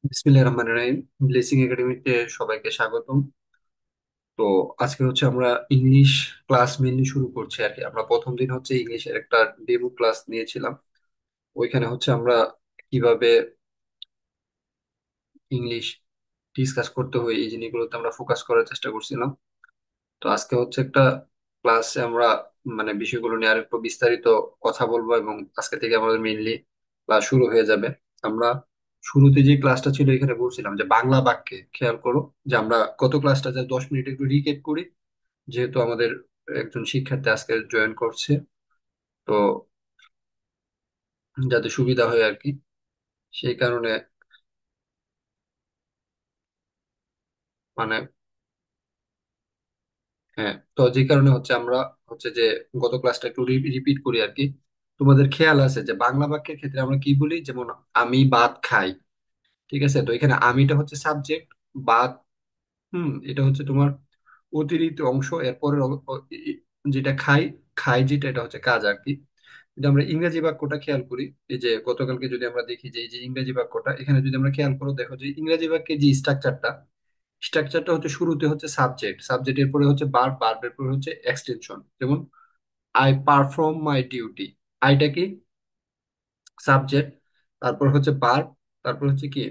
বিসমিল্লাহির রহমানির রহিম। ব্লেসিং একাডেমিতে সবাইকে স্বাগতম। তো আজকে হচ্ছে আমরা ইংলিশ ক্লাস মেনলি শুরু করছি আর কি। আমরা প্রথম দিন হচ্ছে ইংলিশের একটা ডেমো ক্লাস নিয়েছিলাম। ওইখানে হচ্ছে আমরা কিভাবে ইংলিশ ডিসকাস করতে হয় এই জিনিসগুলোতে আমরা ফোকাস করার চেষ্টা করছিলাম। তো আজকে হচ্ছে একটা ক্লাসে আমরা মানে বিষয়গুলো নিয়ে আরেকটু বিস্তারিত কথা বলবো, এবং আজকে থেকে আমাদের মেইনলি ক্লাস শুরু হয়ে যাবে। আমরা শুরুতে যে ক্লাসটা ছিল এখানে বলছিলাম যে বাংলা বাক্যে খেয়াল করো, যে আমরা গত ক্লাসটা যে 10 মিনিট একটু রিকেপ করি, যেহেতু আমাদের একজন শিক্ষার্থী আজকে জয়েন করছে। তো যাতে সুবিধা হয় আর কি, সেই কারণে মানে হ্যাঁ, তো যে কারণে হচ্ছে আমরা হচ্ছে যে গত ক্লাসটা একটু রিপিট করি আর কি। তোমাদের খেয়াল আছে যে বাংলা বাক্যের ক্ষেত্রে আমরা কি বলি, যেমন আমি ভাত খাই। ঠিক আছে, তো এখানে আমিটা হচ্ছে সাবজেক্ট, ভাত এটা হচ্ছে তোমার অতিরিক্ত অংশ। এরপরে যেটা খাই, খাই যেটা এটা হচ্ছে কাজ আর কি। যদি আমরা ইংরেজি বাক্যটা খেয়াল করি, এই যে গতকালকে যদি আমরা দেখি যে এই যে ইংরেজি বাক্যটা, এখানে যদি আমরা খেয়াল করো, দেখো যে ইংরেজি বাক্যের যে স্ট্রাকচারটা হচ্ছে শুরুতে হচ্ছে সাবজেক্ট, সাবজেক্টের পরে হচ্ছে ভার্ব, ভার্বের পরে হচ্ছে এক্সটেনশন। যেমন আই পারফর্ম মাই ডিউটি, আইটা কি সাবজেক্ট, তারপর হচ্ছে ভার্ব, তারপর হচ্ছে কি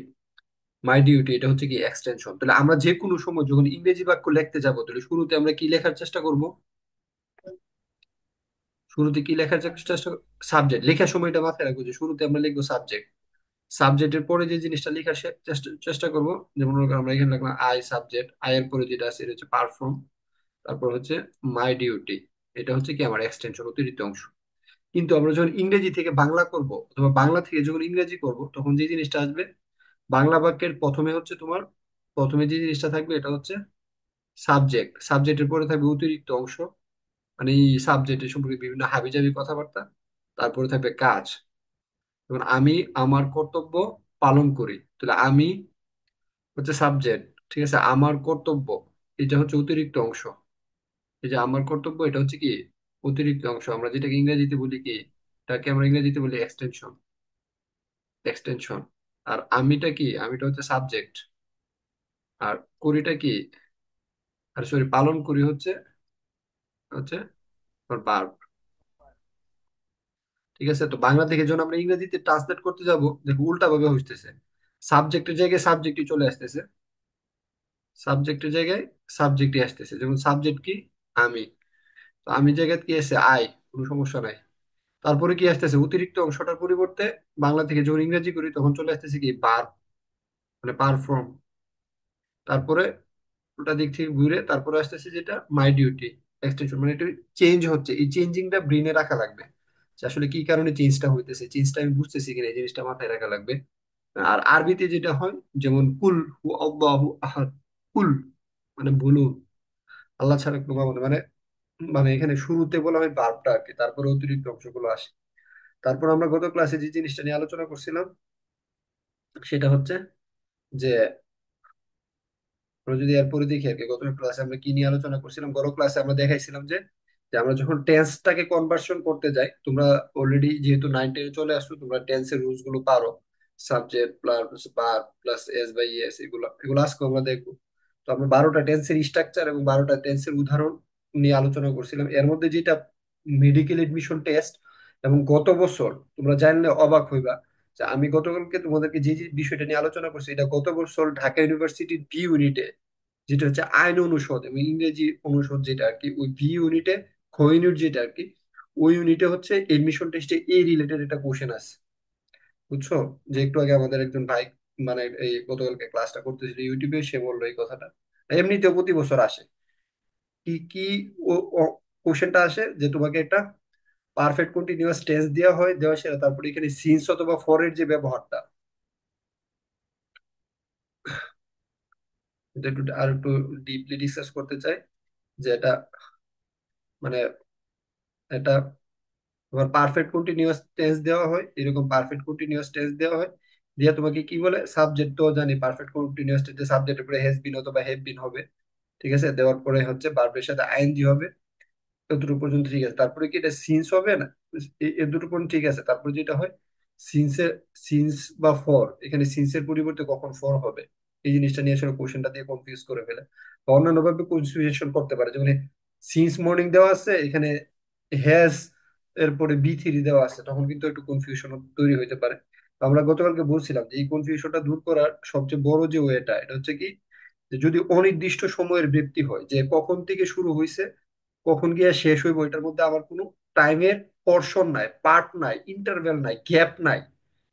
মাই ডিউটি, এটা হচ্ছে কি এক্সটেনশন। তাহলে আমরা যে কোনো সময় যখন ইংরেজি বাক্য লিখতে যাবো, তাহলে শুরুতে আমরা কি লেখার চেষ্টা করব? শুরুতে কি লেখার চেষ্টা? সাবজেক্ট লেখার সময়টা মাথায় রাখবো যে শুরুতে আমরা লিখবো সাবজেক্ট। সাবজেক্টের পরে যে জিনিসটা লেখার চেষ্টা চেষ্টা করবো, যেমন মনে করো আমরা এখানে লিখলাম আই সাবজেক্ট, আই এর পরে যেটা আছে এটা হচ্ছে পারফর্ম, তারপর হচ্ছে মাই ডিউটি, এটা হচ্ছে কি আমার এক্সটেনশন, অতিরিক্ত অংশ। কিন্তু আমরা যখন ইংরেজি থেকে বাংলা করব, অথবা বাংলা থেকে যখন ইংরেজি করব, তখন যে জিনিসটা আসবে, বাংলা বাক্যের প্রথমে হচ্ছে তোমার প্রথমে যে জিনিসটা থাকবে এটা হচ্ছে সাবজেক্ট, সাবজেক্টের পরে থাকবে অতিরিক্ত অংশ, মানে এই সাবজেক্টের সম্পর্কে বিভিন্ন হাবিজাবি কথাবার্তা। তারপরে থাকবে কাজ, যেমন আমি আমার কর্তব্য পালন করি। তাহলে আমি হচ্ছে সাবজেক্ট, ঠিক আছে, আমার কর্তব্য এটা হচ্ছে অতিরিক্ত অংশ। এই যে আমার কর্তব্য এটা হচ্ছে কি অতিরিক্ত অংশ, আমরা যেটাকে ইংরেজিতে বলি কি, এটাকে আমরা ইংরেজিতে বলি এক্সটেনশন, এক্সটেনশন। আর আমিটা কি, আমিটা হচ্ছে সাবজেক্ট। আর করিটা কি, আর সরি পালন করি হচ্ছে হচ্ছে ভার্ব। ঠিক আছে, তো বাংলা থেকে যখন আমরা ইংরেজিতে ট্রান্সলেট করতে যাব, দেখো উল্টা ভাবে হইতেছে। সাবজেক্টের জায়গায় সাবজেক্টই চলে আসতেছে, সাবজেক্টের জায়গায় সাবজেক্টই আসতেছে। যেমন সাবজেক্ট কি আমি, তো আমি জায়গায় কি আছে আই, কোনো সমস্যা নাই। তারপরে কি আসতেছে অতিরিক্ত অংশটার পরিবর্তে, বাংলা থেকে যখন ইংরেজি করি তখন চলে আসতেছে কি ভার্ব, মানে পারফর্ম। তারপরে উল্টা দিক থেকে ঘুরে তারপরে আসতেছে যেটা মাই ডিউটি, এক্সটেনশন, মানে এটা চেঞ্জ হচ্ছে। এই চেঞ্জিংটা ব্রেনে রাখা লাগবে, যে আসলে কি কারণে চেঞ্জটা হইতেছে, চেঞ্জটা আমি বুঝতেছি কিনা, এই জিনিসটা মাথায় রাখা লাগবে। আর আরবিতে যেটা হয়, যেমন কুল হু আল্লাহু আহাদ, কুল মানে বলুন, আল্লাহ ছাড়া কোনো মাবুদ নেই। মানে মানে এখানে শুরুতে বলা হয় ভার্বটা আর কি, তারপরে অতিরিক্ত অংশগুলো আসে। তারপর আমরা গত ক্লাসে যে জিনিসটা নিয়ে আলোচনা করছিলাম, সেটা হচ্ছে যে আমরা যদি এরপরে দেখি আর কি, গত ক্লাসে আমরা কি নিয়ে আলোচনা করছিলাম, গত ক্লাসে আমরা দেখাইছিলাম যে যে আমরা যখন টেন্সটাকে কনভার্সন করতে যাই, তোমরা অলরেডি যেহেতু 9-10 চলে আসছো, তোমরা টেন্সের রুলস গুলো পারো। Subject plus verb plus S by S, এগুলো এগুলো আজকে আমরা দেখবো। তো আমরা 12টা টেন্সের স্ট্রাকচার এবং 12টা টেন্সের উদাহরণ নিয়ে আলোচনা করছিলাম। এর মধ্যে যেটা মেডিকেল এডমিশন টেস্ট, এবং গত বছর তোমরা জানলে অবাক হইবা যে আমি গতকালকে তোমাদেরকে যে যে বিষয়টা নিয়ে আলোচনা করছি, এটা গত বছর ঢাকা ইউনিভার্সিটির বি ইউনিটে, যেটা হচ্ছে আইন অনুষদ এবং ইংরেজি অনুষদ যেটা আর কি, ওই বি ইউনিটে খ ইউনিট যেটা আর কি, ওই ইউনিটে হচ্ছে এডমিশন টেস্টে এই রিলেটেড একটা কোশ্চেন আছে। বুঝছো? যে একটু আগে আমাদের একজন ভাই মানে এই গতকালকে ক্লাসটা করতেছিল ইউটিউবে, সে বললো এই কথাটা। এমনিতেও প্রতি বছর আসে। কি কি কোশ্চেনটা আসে, যে তোমাকে একটা পারফেক্ট কন্টিনিউয়াস টেন্স দেওয়া হয়, দেওয়া সেটা, তারপরে এখানে সিন্স অথবা ফর এর যে ব্যবহারটা, এটা একটু আর একটু ডিপলি ডিসকাস করতে চাই। যে এটা মানে এটা তোমার পারফেক্ট কন্টিনিউয়াস টেন্স দেওয়া হয়, এরকম পারফেক্ট কন্টিনিউয়াস টেন্স দেওয়া হয়, দিয়ে তোমাকে কি বলে, সাবজেক্ট তো জানি, পারফেক্ট কন্টিনিউয়াস টেন্সে সাবজেক্টের উপরে হ্যাজ বিন অথবা হ্যাভ বিন হবে। ঠিক আছে, দেওয়ার পরে হচ্ছে ভার্বের সাথে আইএনজি হবে। এতটুকু পর্যন্ত ঠিক আছে, তারপরে কি এটা সিন্স হবে না? এ দুটো পর্যন্ত ঠিক আছে। তারপরে যেটা হয়, সিন্সের, সিন্স বা ফর, এখানে সিন্সের পরিবর্তে কখন ফর হবে, এই জিনিসটা নিয়ে আসলে কোশ্চেনটা দিয়ে কনফিউজ করে ফেলে, বা অন্যান্য ভাবে কনফিউশন করতে পারে। যেমন সিন্স মর্নিং দেওয়া আছে, এখানে হ্যাজ এরপরে বি3 দেওয়া আছে, তখন কিন্তু একটু কনফিউশন তৈরি হতে পারে। তো আমরা গতকালকে বলছিলাম যে এই কনফিউশনটা দূর করার সবচেয়ে বড় যে ওয়েটা, এটা হচ্ছে কি, যে যদি অনির্দিষ্ট সময়ের ব্যক্তি হয়, যে কখন থেকে শুরু হয়েছে কখন গিয়ে শেষ হইব, এটার মধ্যে আমার কোনো টাইমের পর্শন নাই, পার্ট নাই, ইন্টারভেল নাই, গ্যাপ নাই,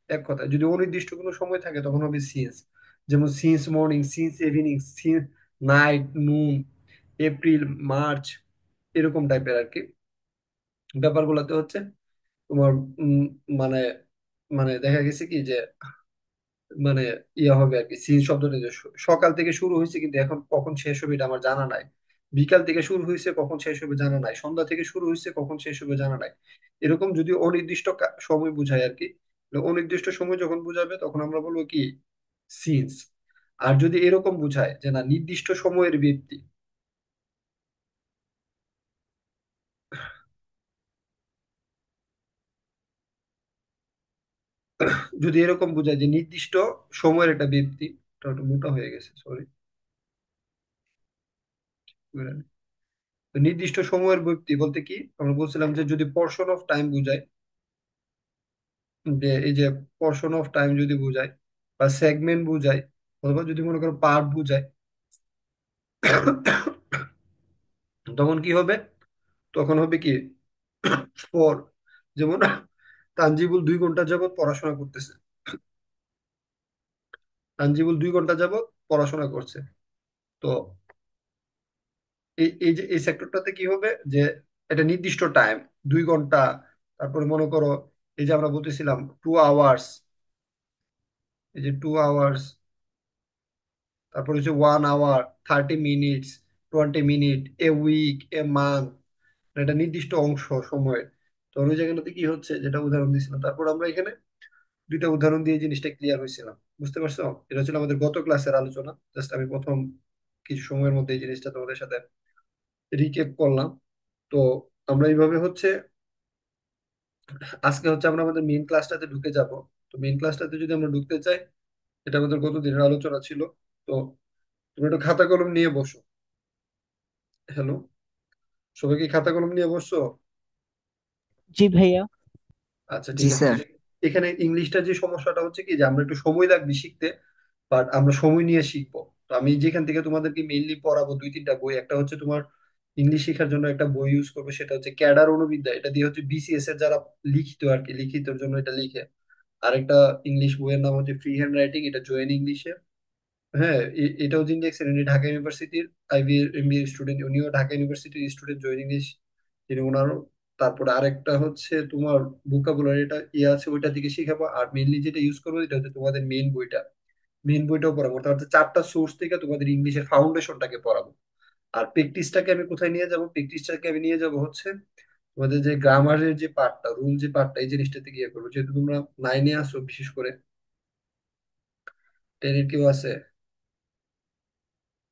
এক কথা যদি অনির্দিষ্ট কোনো সময় থাকে তখন হবে সিন্স। যেমন since morning, since evening, since night, নুন, এপ্রিল, মার্চ, এরকম টাইপের আর কি ব্যাপারগুলোতে হচ্ছে তোমার উম, মানে মানে দেখা গেছে কি যে মানে ইয়া হবে আর কি, সিন শব্দটা যে সকাল থেকে শুরু হয়েছে কিন্তু এখন কখন শেষ হবে এটা আমার জানা নাই, বিকাল থেকে শুরু হয়েছে কখন শেষ হবে জানা নাই, সন্ধ্যা থেকে শুরু হয়েছে কখন শেষ হবে জানা নাই। এরকম যদি অনির্দিষ্ট সময় বুঝায় আর কি, তো অনির্দিষ্ট সময় যখন বুঝাবে তখন আমরা বলবো কি, সিন্স। আর যদি এরকম বুঝায় যে না নির্দিষ্ট সময়ের ব্যক্তি, যদি এরকম বুঝায় যে নির্দিষ্ট সময়ের একটা ব্যক্তি, এটা একটু মোটা হয়ে গেছে সরি, তো নির্দিষ্ট সময়ের ব্যক্তি বলতে কি আমরা বলছিলাম যে যদি পোর্শন অফ টাইম বুঝায়, যে এই যে পোর্শন অফ টাইম যদি বুঝায় বা সেগমেন্ট বুঝায়, অথবা যদি মনে করো পার্ট বুঝায়, তখন কি হবে, তখন হবে কি ফর। যেমন তানজিবুল 2 ঘন্টা যাবত পড়াশোনা করতেছে, তানজিবুল 2 ঘন্টা যাবত পড়াশোনা করছে। তো এই এই যে এই সেক্টরটাতে কি হবে যে এটা নির্দিষ্ট টাইম, 2 ঘন্টা, তারপরে মনে করো এই যে আমরা বলতেছিলাম 2 আওয়ার্স, এই যে 2 আওয়ার্স, তারপর হচ্ছে 1 hour, 30 minutes, 20 minute, a week, a month, এটা নির্দিষ্ট অংশ সময়ের। তো ওই জায়গাটাতে কি হচ্ছে যেটা উদাহরণ দিয়েছিলাম, তারপর আমরা এখানে 2টা উদাহরণ দিয়ে জিনিসটা ক্লিয়ার হয়েছিলাম, বুঝতে পারছো? এটা ছিল আমাদের গত ক্লাসের আলোচনা, জাস্ট আমি প্রথম কিছু সময়ের মধ্যে এই জিনিসটা তোমাদের সাথে রিকেপ করলাম। তো আমরা এইভাবে হচ্ছে আজকে হচ্ছে আমরা আমাদের মেইন ক্লাসটাতে ঢুকে যাব। তো মেইন ক্লাসটাতে যদি আমরা ঢুকতে চাই, এটা আমাদের গত দিনের আলোচনা ছিল। তো তুমি একটু খাতা কলম নিয়ে বসো। হ্যালো, সবাই কি খাতা কলম নিয়ে বসছো? জি ভাইয়া। আচ্ছা জি ঠিক আছে। তো স্যার। এখানে ইংলিশটা যে সমস্যাটা হচ্ছে কি যে আমরা একটু সময় লাগবে শিখতে, বাট আমরা সময় নিয়ে শিখবো। তো আমি যেখান থেকে তোমাদেরকে মেইনলি পড়াবো 2-3টা বই, একটা হচ্ছে তোমার ইংলিশ শেখার জন্য একটা বই ইউজ করবে, সেটা হচ্ছে ক্যাডার অনুবিদ্যা, এটা দিয়ে হচ্ছে বিসিএস এর যারা লিখিত আর কি, লিখিতর জন্য এটা লিখে। আরেকটা ইংলিশ বইয়ের নাম হচ্ছে ফ্রি হ্যান্ড রাইটিং, এটা জয়েন ইংলিশে। হ্যাঁ, এটাও জিনিয়াক্স, উনি ঢাকা ইউনিভার্সিটির আইবি এমবিএ স্টুডেন্ট, উনিও ঢাকা ইউনিভার্সিটির স্টুডেন্ট, জয়েন ইংলিশ তিনি ওনারও। তারপরে আরেকটা হচ্ছে তোমার ভোকাবুলারি, এটা ইয়ে আছে ওইটা দিকে শিখাবো। আর মেইনলি যেটা ইউজ করবো এটা হচ্ছে তোমাদের মেইন বইটা, মেইন বইটাও পড়াবো। অর্থাৎ 4টা সোর্স থেকে তোমাদের ইংলিশের ফাউন্ডেশনটাকে পড়াবো। আর প্র্যাকটিসটাকে আমি কোথায় নিয়ে যাব, প্র্যাকটিসটাকে আমি নিয়ে যাব হচ্ছে তোমাদের যে গ্রামারের যে পার্টটা, রুল যে পার্টটা, এই জিনিসটাতে গিয়ে করবো। যেহেতু তোমরা 9-এ আসো, বিশেষ করে 10-এর কেউ আছে,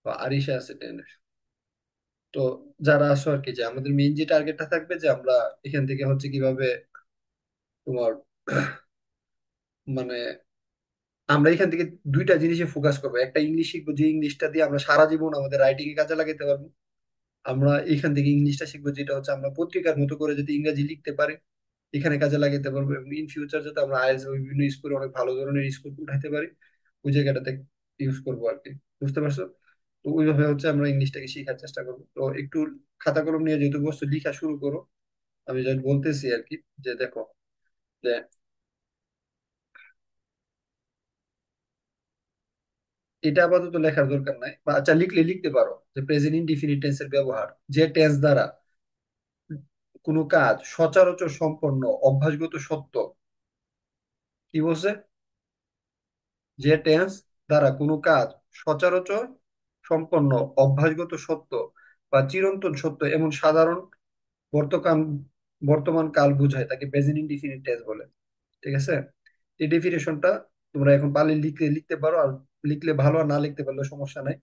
বা আরিশা আছে 10-এর। তো যারা আসো আর কি, যে আমাদের মেইন যে টার্গেটটা থাকবে যে আমরা এখান থেকে হচ্ছে কিভাবে তোমার মানে আমরা এখান থেকে 2টা জিনিসে ফোকাস করবো, একটা ইংলিশ শিখবো যে ইংলিশটা দিয়ে আমরা সারা জীবন আমাদের রাইটিং এ কাজে লাগাতে পারবো। আমরা এখান থেকে ইংলিশটা শিখবো যেটা হচ্ছে আমরা পত্রিকার মতো করে যদি ইংরেজি লিখতে পারি, এখানে কাজে লাগাতে পারবো, এবং ইন ফিউচার যাতে আমরা আইএলটিএস বা বিভিন্ন স্কুলে অনেক ভালো ধরনের স্কোর উঠাইতে পারি, ওই জায়গাটাতে ইউজ করবো আর কি। বুঝতে পারছো? তো ওইভাবে হচ্ছে আমরা ইংলিশটাকে শেখার চেষ্টা করবো। তো একটু খাতা কলম নিয়ে যেহেতু বস্তু লিখা শুরু করো, আমি জাস্ট বলতেছি আর কি, যে দেখো, যে এটা আপাতত লেখার দরকার নাই, বা আচ্ছা লিখলে লিখতে পারো যে প্রেজেন্ট ইনডিফিনিট টেন্সের ব্যবহার, যে টেন্স দ্বারা কোনো কাজ সচরাচর সম্পন্ন, অভ্যাসগত সত্য, কি বলছে, যে টেন্স দ্বারা কোনো কাজ সচরাচর সম্পন্ন, অভ্যাসগত সত্য বা চিরন্তন সত্য এমন সাধারণ বর্তমান বর্তমান কাল বোঝায়, তাকে প্রেজেন্ট ইনডিফিনিট টেন্স বলে। ঠিক আছে? এই ডেফিনেশনটা তোমরা এখন পারলে লিখলে লিখতে পারো, আর লিখলে ভালো, আর না লিখতে পারলে সমস্যা নাই।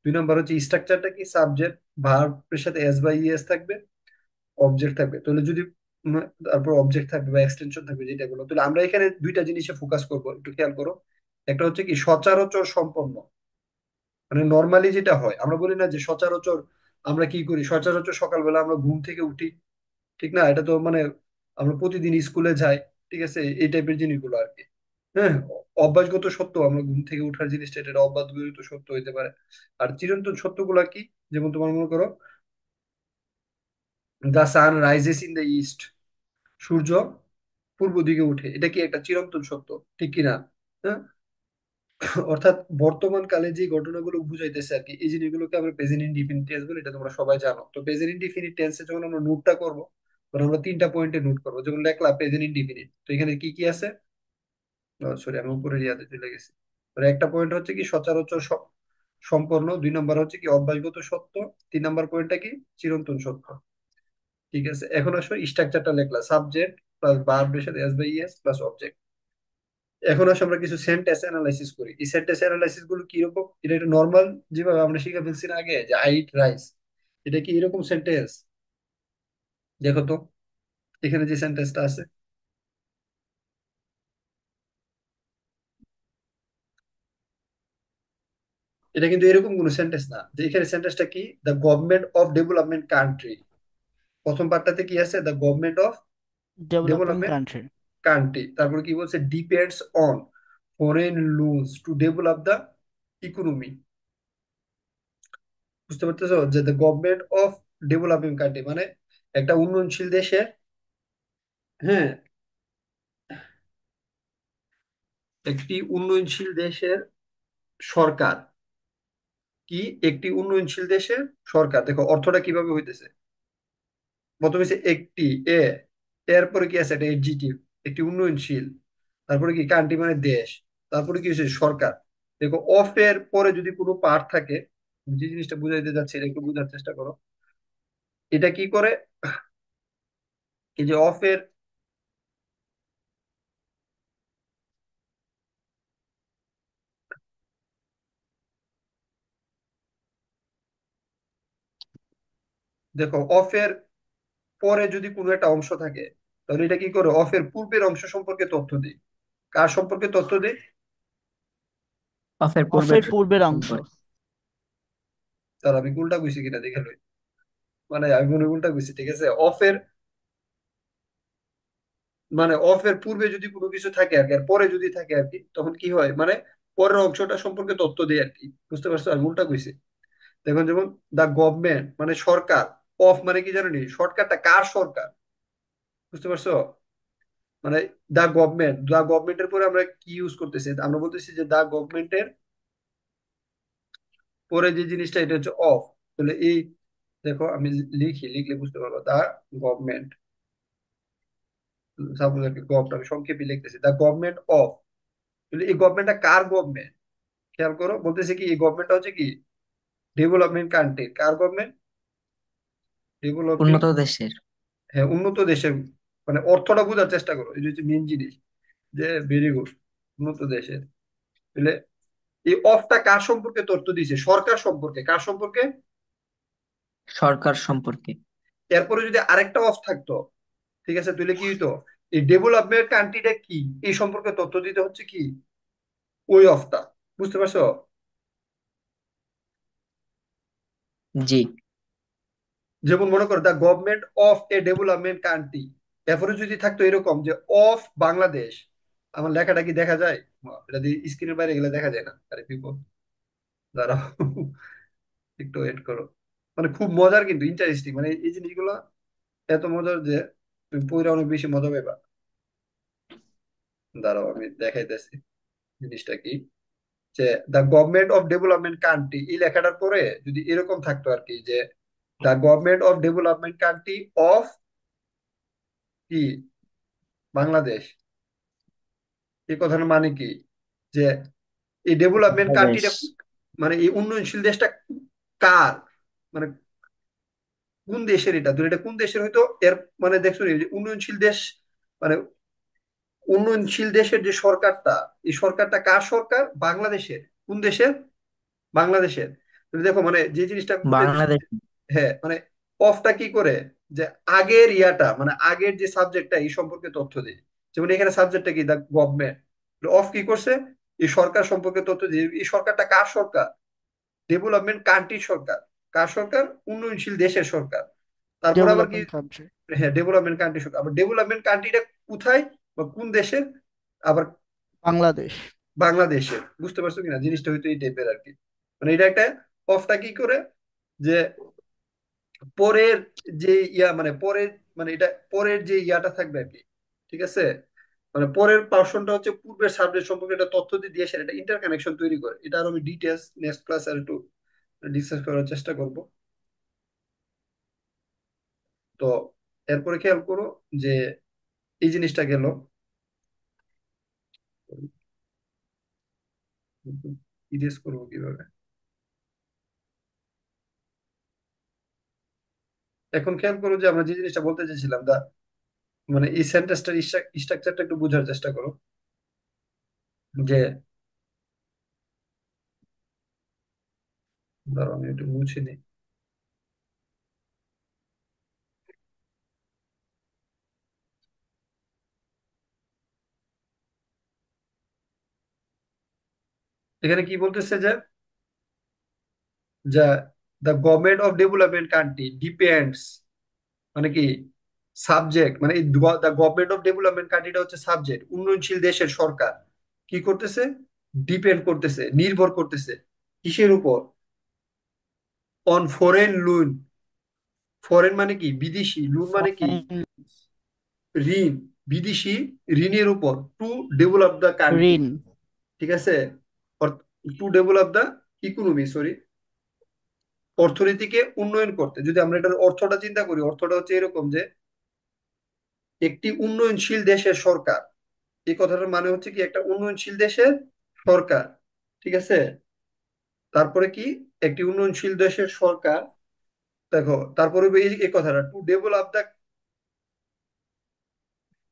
2 নম্বর হচ্ছে স্ট্রাকচারটা কি, সাবজেক্ট ভার্বের সাথে এস বা ইএস থাকবে, অবজেক্ট থাকবে। তাহলে যদি তারপর অবজেক্ট থাকবে বা এক্সটেনশন থাকবে, যেটা বলো। তাহলে আমরা এখানে দুইটা জিনিসে ফোকাস করব, একটু খেয়াল করো। একটা হচ্ছে কি সচরাচর সম্পন্ন, মানে নর্মালি যেটা হয় আমরা বলি না যে সচরাচর আমরা কি করি, সচরাচর সকালবেলা আমরা ঘুম থেকে উঠি, ঠিক না? এটা তো মানে আমরা প্রতিদিন স্কুলে যাই, ঠিক আছে, এই টাইপের জিনিসগুলো আর কি। হ্যাঁ, অভ্যাসগত সত্য, আমরা ঘুম থেকে উঠার জিনিসটা, এটা অভ্যাসগত সত্য হইতে পারে। আর চিরন্তন সত্যগুলা কি, যেমন তোমার মনে করো the sun rises in the east, সূর্য পূর্ব দিকে উঠে, এটা কি একটা চিরন্তন সত্য, ঠিক কিনা? হ্যাঁ, অর্থাৎ বর্তমান কালে যে ঘটনাগুলো বুঝাইতেছে আর কি, এই জিনিসগুলোকে আমরা প্রেজেন্ট ইনডিফিনিট টেন্স বলি, এটা তোমরা সবাই জানো। তো প্রেজেন্ট ইনডিফিনিট টেন্সে যখন আমরা নোটটা করবো, তখন আমরা তিনটা পয়েন্টে নোট করবো। যেমন লেখলা প্রেজেন্ট ইনডিফিনিট, তো এখানে কি কি আছে? সরি, আমি উপরের ইয়াতে চলে গেছি। তো একটা পয়েন্ট হচ্ছে কি সচরাচর সম্পন্ন, দুই নাম্বার হচ্ছে কি অভ্যাসগত সত্য, তিন নাম্বার পয়েন্টটা কি চিরন্তন সত্য। ঠিক আছে, এখন আসো স্ট্রাকচারটা লেখলা সাবজেক্ট প্লাস ভার্ব এর সাথে S by S plus object. এখন আসলে আমরা কিছু সেন্টেন্স অ্যানালাইসিস করি। এই সেন্টেন্স অ্যানালাইসিস গুলো কি রকম, এটা একটা নর্মাল যেভাবে আমরা শিখে ফেলছি না আগে, যে আই ইট রাইস, এটা কি এরকম সেন্টেন্স? দেখো তো এখানে যে সেন্টেন্সটা আছে, এটা কিন্তু এরকম কোনো সেন্টেন্স না। যে এখানে সেন্টেন্সটা কি, the government of development country, প্রথম পার্টটাতে কি আছে, the government of developing development country. Country, তারপরে কি বলছে, depends on foreign loans to develop the economy. বুঝতে পারতেছো যে the government of developing country মানে একটা উন্নয়নশীল দেশের, হ্যাঁ, একটি উন্নয়নশীল দেশের সরকার, কি একটি উন্নয়নশীল দেশের সরকার, দেখো অর্থটা কিভাবে হইতেছে। প্রথমে হচ্ছে একটি, এ, এরপরে কি আছে, এটা এডজেক্টিভ, একটি উন্নয়নশীল, তারপরে কি কান্ট্রি মানে দেশ, তারপরে কি হচ্ছে সরকার। দেখো অফ এর পরে যদি কোনো পার্ট থাকে, যে জিনিসটা বুঝাইতে যাচ্ছে এটা একটু বোঝার চেষ্টা করো। এটা কি করে, এই যে অফ এর, দেখো অফ এর পরে যদি কোনো একটা অংশ থাকে, তাহলে এটা কি করে, অফ এর পূর্বের অংশ সম্পর্কে তথ্য দেয়। কার সম্পর্কে তথ্য দেয়? অফের পূর্বের অফের পূর্বের অংশ। সম্পর্কে। তার আমি উল্টা কইছি কিনা দেখে লই, মানে আমি মনে হয় উল্টা কইছি, ঠিক আছে। অফের মানে অফ এর পূর্বে যদি কোনো কিছু থাকে আর কি, আর পরে যদি থাকে আর কি, তখন কি হয়, মানে পরের অংশটা সম্পর্কে তথ্য দেয় আর কি। বুঝতে পারছো, আমি উল্টা কইছি। দেখুন, যেমন দা গভর্নমেন্ট মানে সরকার, অফ মানে কি জানি, সরকারটা কার সরকার, বুঝতে পারছো? মানে দা গভর্নমেন্টের পরে আমরা কি ইউজ করতেছি, আমরা বলতেছি যে দা গভর্নমেন্টের পরে যে জিনিসটা, এটা হচ্ছে অফ। তাহলে এই, দেখো আমি লিখলে বুঝতে পারবো, দা গভর্নমেন্ট, সাপোজ আর কি গভটা আমি সংক্ষেপে লিখতেছি, দা গভর্নমেন্ট অফ। তাহলে এই গভর্নমেন্টটা কার গভর্নমেন্ট, খেয়াল করো, বলতেছে কি এই গভর্নমেন্টটা হচ্ছে কি ডেভেলপমেন্ট কান্ট্রি, কার গভর্নমেন্ট, ডেভেলপিং, উন্নত দেশের। হ্যাঁ উন্নত দেশের। মানে অর্থটা বোঝার চেষ্টা করো, এটা হচ্ছে মেন জিনিস, যে ভেরি গুড, উন্নত দেশের। তাহলে এই অফটা কার সম্পর্কে তথ্য দিছে, সরকার সম্পর্কে, কার সম্পর্কে? সরকার সম্পর্কে। এরপরে যদি আরেকটা অফ থাকতো, ঠিক আছে, তাহলে কি হইতো, এই ডেভেলপমেন্ট কান্ট্রিটা কি, এই সম্পর্কে তথ্য দিতে হচ্ছে কি ওই অফটা। বুঝতে পারছো? জি। যেমন মনে করো the government of A development country, এরপরে যদি থাকতো এরকম যে অফ বাংলাদেশ, আমার লেখাটা কি দেখা যায়? এটা দিয়ে স্ক্রিনের বাইরে গেলে দেখা যায় না, আরে বিপদ, দাঁড়াও একটু ওয়েট করো। মানে খুব মজার, কিন্তু ইন্টারেস্টিং, মানে এই জিনিসগুলো এত মজার যে তুমি পড়ে অনেক বেশি মজা পাইবা। দাঁড়াও আমি দেখাইতেছি জিনিসটা কি, যে the government of development country, এই লেখাটার পরে যদি এরকম থাকতো আর কি, যে the government of development country of কি বাংলাদেশ, এই কথার মানে কি, যে এই ডেভেলপমেন্ট বাংলাদেশ। কান্ট্রিটা, মানে এই উন্নয়নশীল দেশটা কার, মানে কোন দেশের, এটা ধর এটা কোন দেশের হয়তো এর, মানে দেখছো এই যে উন্নয়নশীল দেশ, মানে উন্নয়নশীল দেশের যে সরকারটা, এই সরকারটা কার সরকার, বাংলাদেশের। কোন দেশের? বাংলাদেশের। তুমি দেখো মানে যে জিনিসটা বুঝাইতেছে, বাংলাদেশ। হ্যাঁ মানে অফটা কি করে, যে আগের ইয়াটা মানে আগের যে সাবজেক্টটা এই সম্পর্কে তথ্য দেয়। যেমন এখানে সাবজেক্টটা কি, দা গভর্নমেন্ট। অফ কি করছে, এই সরকার সম্পর্কে তথ্য দিয়ে, এই সরকারটা কার সরকার? ডেভেলপমেন্ট কান্ট্রির সরকার। কার সরকার? উন্নয়নশীল দেশের সরকার। তারপর আবার কি, ডেভেলপিং কান্ট্রি। হ্যাঁ ডেভেলপমেন্ট কান্ট্রি সরকার। আবার ডেভেলপমেন্ট কান্ট্রিটা কোথায় বা কোন দেশের? আবার বাংলাদেশ। বাংলাদেশের। বুঝতে পারছো কিনা জিনিসটা? হয়তো এই টাইপের আর কি। মানে এটা একটা, অফটা কি করে, যে পরের যে ইয়া মানে পরের, মানে এটা পরের যে ইয়াটা থাকবে আর কি। ঠিক আছে, মানে পরের পার্সনটা হচ্ছে পূর্বের সাবজেক্ট সম্পর্কে একটা তথ্য দিয়ে দিয়ে সেটা ইন্টার কানেকশন তৈরি করে। এটা আর আমি ডিটেলস নেক্সট ক্লাস আর একটু ডিসকাস করার চেষ্টা করব। তো এরপরে খেয়াল করো যে এই জিনিসটা গেল, ইরেজ করবো কিভাবে। এখন খেয়াল করো যে আমরা যে জিনিসটা বলতে চাইছিলাম, দা মানে এই সেন্টেন্সটার স্ট্রাকচারটা একটু বোঝার চেষ্টা করো। যে ধরো আমি একটু মুছে নিই। এখানে কি বলতেছে যে the government of development country depends, মানে কি সাবজেক্ট, মানে দ্য গভর্নমেন্ট অফ ডেভেলপমেন্ট কান্ট্রিটা হচ্ছে সাবজেক্ট। উন্নয়নশীল দেশের সরকার কি করতেছে? ডিপেন্ড করতেছে, নির্ভর করতেছে কিসের উপর? On foreign loan. ফরেন মানে কি? বিদেশি। লোন মানে কি? ফরেন। ঋণ। বিদেশি ঋণের উপর, টু ডেভেলপ দ্য কান্ট্রি। ঋণ। ঠিক আছে, to develop the economy, sorry, অর্থনীতিকে উন্নয়ন করতে। যদি আমরা এটার অর্থটা চিন্তা করি, অর্থটা হচ্ছে এরকম যে একটি উন্নয়নশীল দেশের সরকার। এই কথাটার মানে হচ্ছে কি, একটা উন্নয়নশীল দেশের সরকার। ঠিক আছে, তারপরে কি, একটি উন্নয়নশীল দেশের সরকার। দেখো তারপরে এই কথাটা, টু ডেভেলপ দ্য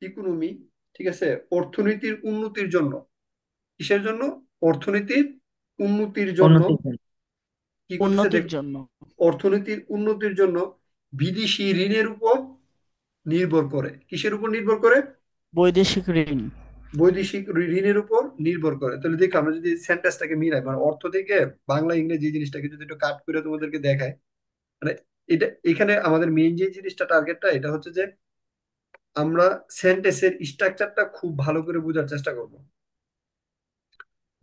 ইকোনমি। ঠিক আছে, অর্থনীতির উন্নতির জন্য। কিসের জন্য? অর্থনীতির উন্নতির জন্য। উন্নতির জন্য। কি করতেছে উন্নতির দেখো, জন্য। অর্থনীতির উন্নতির জন্য বিদেশি ঋণের উপর নির্ভর করে। কিসের উপর নির্ভর করে? বৈদেশিক ঋণ। বৈদেশিক ঋণের উপর নির্ভর করে। তাহলে দেখো আমরা যদি সেন্টেন্সটাকে মিলাই, মানে অর্থ থেকে বাংলা ইংরেজি জিনিসটাকে যদি একটু কাট করে তোমাদেরকে দেখায়, মানে এটা এখানে আমাদের মেইন যে জিনিসটা টার্গেটটা এটা হচ্ছে যে আমরা সেন্টেন্সের স্ট্রাকচারটা খুব ভালো করে বোঝার চেষ্টা করব।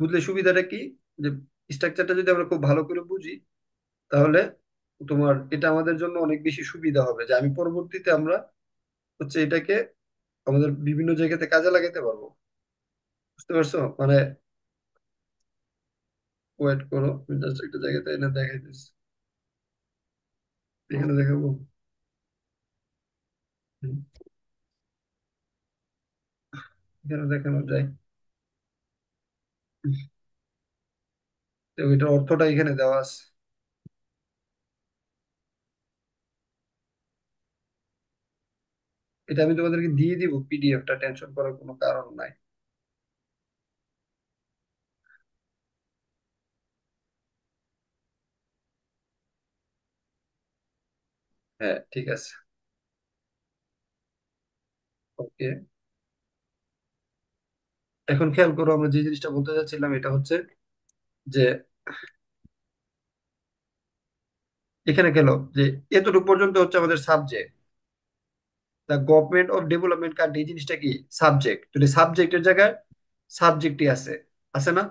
বুঝলে সুবিধাটা কি, যে স্ট্রাকচারটা যদি আমরা খুব ভালো করে বুঝি, তাহলে তোমার এটা আমাদের জন্য অনেক বেশি সুবিধা হবে, যে আমি পরবর্তীতে আমরা হচ্ছে এটাকে আমাদের বিভিন্ন জায়গাতে কাজে লাগাতে পারবো। বুঝতে পারছো? মানে ওয়েট করো, জাস্ট একটা জায়গাতে এনে দেখাই দিচ্ছি। এখানে দেখাবো। হুম, এখানে দেখানো যায়। তো এটার অর্থটা এখানে দেওয়া আছে। এটা আমি তোমাদেরকে দিয়ে দিব পিডিএফটা, টেনশন করার কোনো কারণ নাই। হ্যাঁ ঠিক আছে, ওকে। এখন খেয়াল করো, আমরা যে জিনিসটা বলতে চাচ্ছিলাম এটা হচ্ছে যে এখানে গেল যে এতটুকু পর্যন্ত হচ্ছে আমাদের subject. The government of development country, এই জিনিসটা কি? সাবজেক্ট। তাহলে সাবজেক্টের জায়গায় সাবজেক্টই আছে, আছে না?